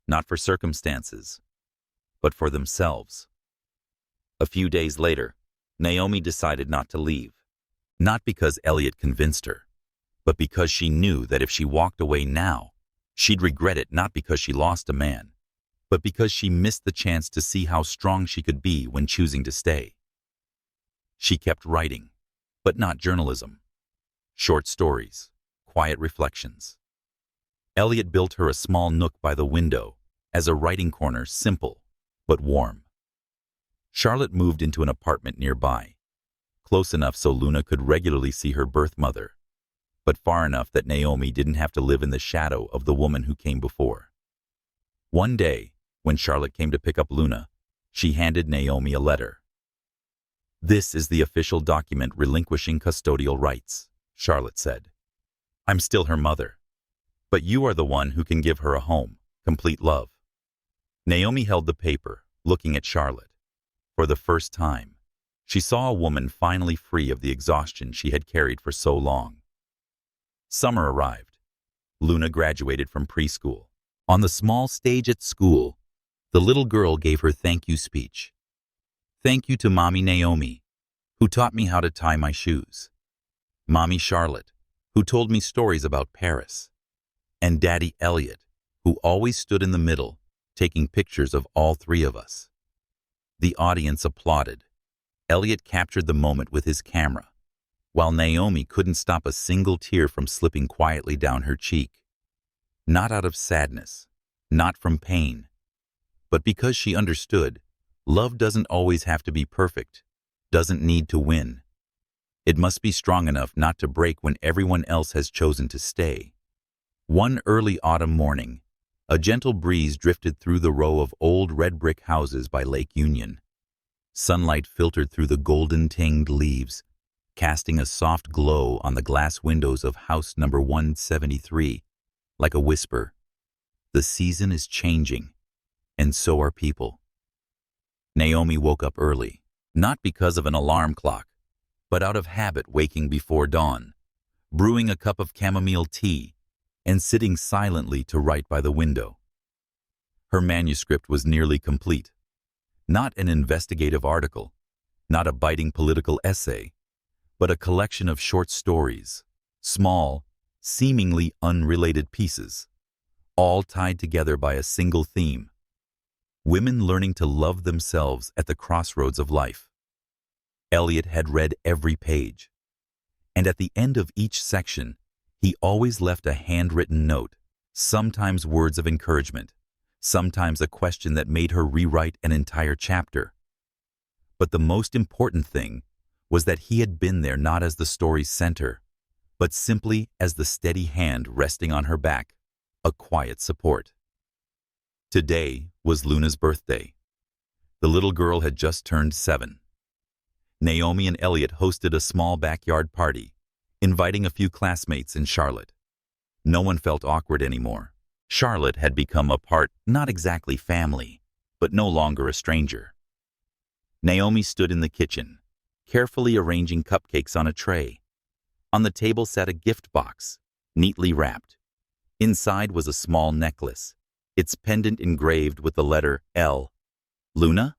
[SPEAKER 1] not for circumstances, but for themselves. A few days later, Naomi decided not to leave. Not because Eliot convinced her, but because she knew that if she walked away now, she'd regret it, not because she lost a man, but because she missed the chance to see how strong she could be when choosing to stay. She kept writing, but not journalism. Short stories, quiet reflections. Eliot built her a small nook by the window as a writing corner, simple but warm. Charlotte moved into an apartment nearby, close enough so Luna could regularly see her birth mother, but far enough that Naomi didn't have to live in the shadow of the woman who came before. One day, when Charlotte came to pick up Luna, she handed Naomi a letter. "This is the official document relinquishing custodial rights," Charlotte said. "I'm still her mother, but you are the one who can give her a home, complete love." Naomi held the paper, looking at Charlotte. For the first time, she saw a woman finally free of the exhaustion she had carried for so long. Summer arrived. Luna graduated from preschool. On the small stage at school, the little girl gave her thank you speech. "Thank you to Mommy Naomi, who taught me how to tie my shoes. Mommy Charlotte, who told me stories about Paris. And Daddy Eliot, who always stood in the middle, taking pictures of all three of us." The audience applauded. Eliot captured the moment with his camera, while Naomi couldn't stop a single tear from slipping quietly down her cheek. Not out of sadness, not from pain, but because she understood love doesn't always have to be perfect, doesn't need to win. It must be strong enough not to break when everyone else has chosen to stay. One early autumn morning, a gentle breeze drifted through the row of old red brick houses by Lake Union. Sunlight filtered through the golden-tinged leaves, casting a soft glow on the glass windows of house number 173, like a whisper. The season is changing, and so are people. Naomi woke up early, not because of an alarm clock, but out of habit, waking before dawn, brewing a cup of chamomile tea, and sitting silently to write by the window. Her manuscript was nearly complete. Not an investigative article, not a biting political essay, but a collection of short stories, small, seemingly unrelated pieces, all tied together by a single theme: women learning to love themselves at the crossroads of life. Eliot had read every page, and at the end of each section, he always left a handwritten note, sometimes words of encouragement, sometimes a question that made her rewrite an entire chapter. But the most important thing was that he had been there not as the story's center, but simply as the steady hand resting on her back, a quiet support. Today was Luna's birthday. The little girl had just turned 7. Naomi and Eliot hosted a small backyard party, inviting a few classmates and Charlotte. No one felt awkward anymore. Charlotte had become a part, not exactly family, but no longer a stranger. Naomi stood in the kitchen, carefully arranging cupcakes on a tray. On the table sat a gift box, neatly wrapped. Inside was a small necklace, its pendant engraved with the letter L. Luna?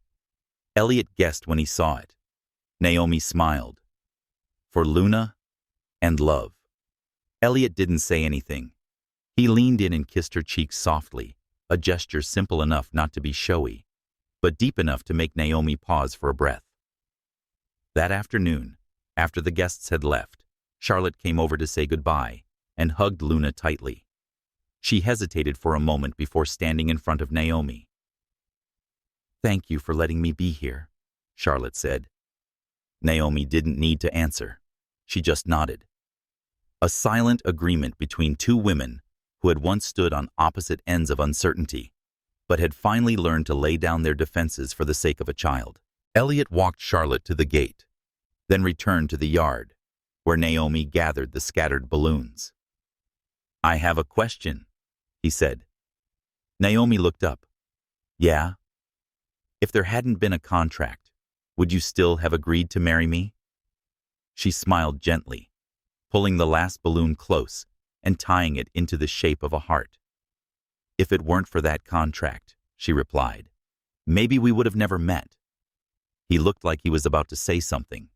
[SPEAKER 1] Eliot guessed when he saw it. Naomi smiled. For Luna and love. Eliot didn't say anything. He leaned in and kissed her cheek softly, a gesture simple enough not to be showy, but deep enough to make Naomi pause for a breath. That afternoon, after the guests had left, Charlotte came over to say goodbye and hugged Luna tightly. She hesitated for a moment before standing in front of Naomi. "Thank you for letting me be here," Charlotte said. Naomi didn't need to answer. She just nodded. A silent agreement between two women who had once stood on opposite ends of uncertainty, but had finally learned to lay down their defenses for the sake of a child. Eliot walked Charlotte to the gate, then returned to the yard, where Naomi gathered the scattered balloons. "I have a question," he said. Naomi looked up. "Yeah? If there hadn't been a contract, would you still have agreed to marry me?" She smiled gently, pulling the last balloon close and tying it into the shape of a heart. "If it weren't for that contract," she replied, "maybe we would have never met." He looked like he was about to say something,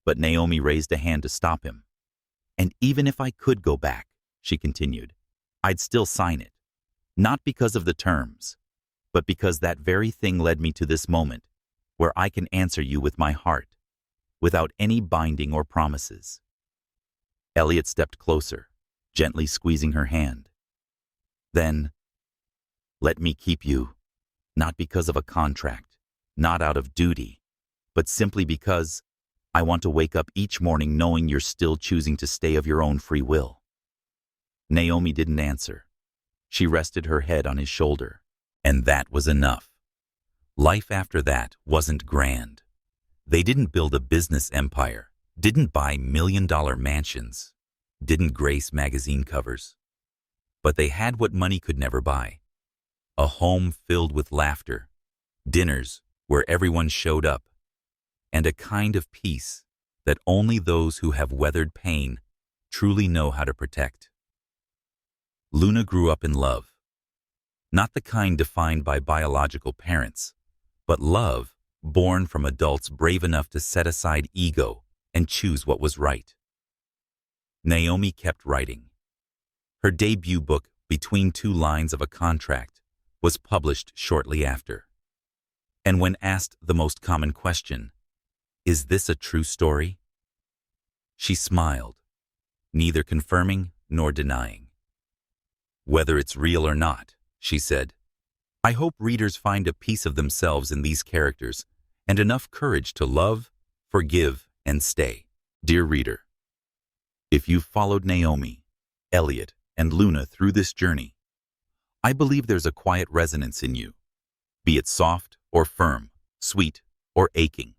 [SPEAKER 1] but Naomi raised a hand to stop him. "And even if I could go back," she continued, "I'd still sign it. Not because of the terms, but because that very thing led me to this moment, where I can answer you with my heart, without any binding or promises." Eliot stepped closer, gently squeezing her hand. "Then, let me keep you, not because of a contract, not out of duty, but simply because I want to wake up each morning knowing you're still choosing to stay of your own free will." Naomi didn't answer. She rested her head on his shoulder, and that was enough. Life after that wasn't grand. They didn't build a business empire, didn't buy million-dollar mansions, didn't grace magazine covers. But they had what money could never buy: a home filled with laughter, dinners where everyone showed up, and a kind of peace that only those who have weathered pain truly know how to protect. Luna grew up in love. Not the kind defined by biological parents, but love born from adults brave enough to set aside ego and choose what was right. Naomi kept writing. Her debut book, Between Two Lines of a Contract, was published shortly after. And when asked the most common question, "Is this a true story?" she smiled, neither confirming nor denying. "Whether it's real or not," she said, "I hope readers find a piece of themselves in these characters and enough courage to love, forgive, and stay." Dear reader, if you've followed Naomi, Eliot, and Luna through this journey, I believe there's a quiet resonance in you, be it soft or firm, sweet or aching.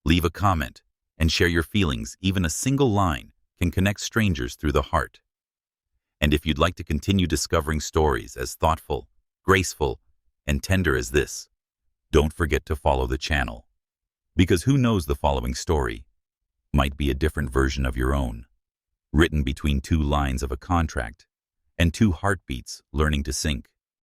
[SPEAKER 1] Leave a comment and share your feelings. Even a single line can connect strangers through the heart. And if you'd like to continue discovering stories as thoughtful, graceful, and tender as this, don't forget to follow the channel. Because who knows, the following story might be a different version of your own, written between two lines of a contract and two heartbeats learning to sync.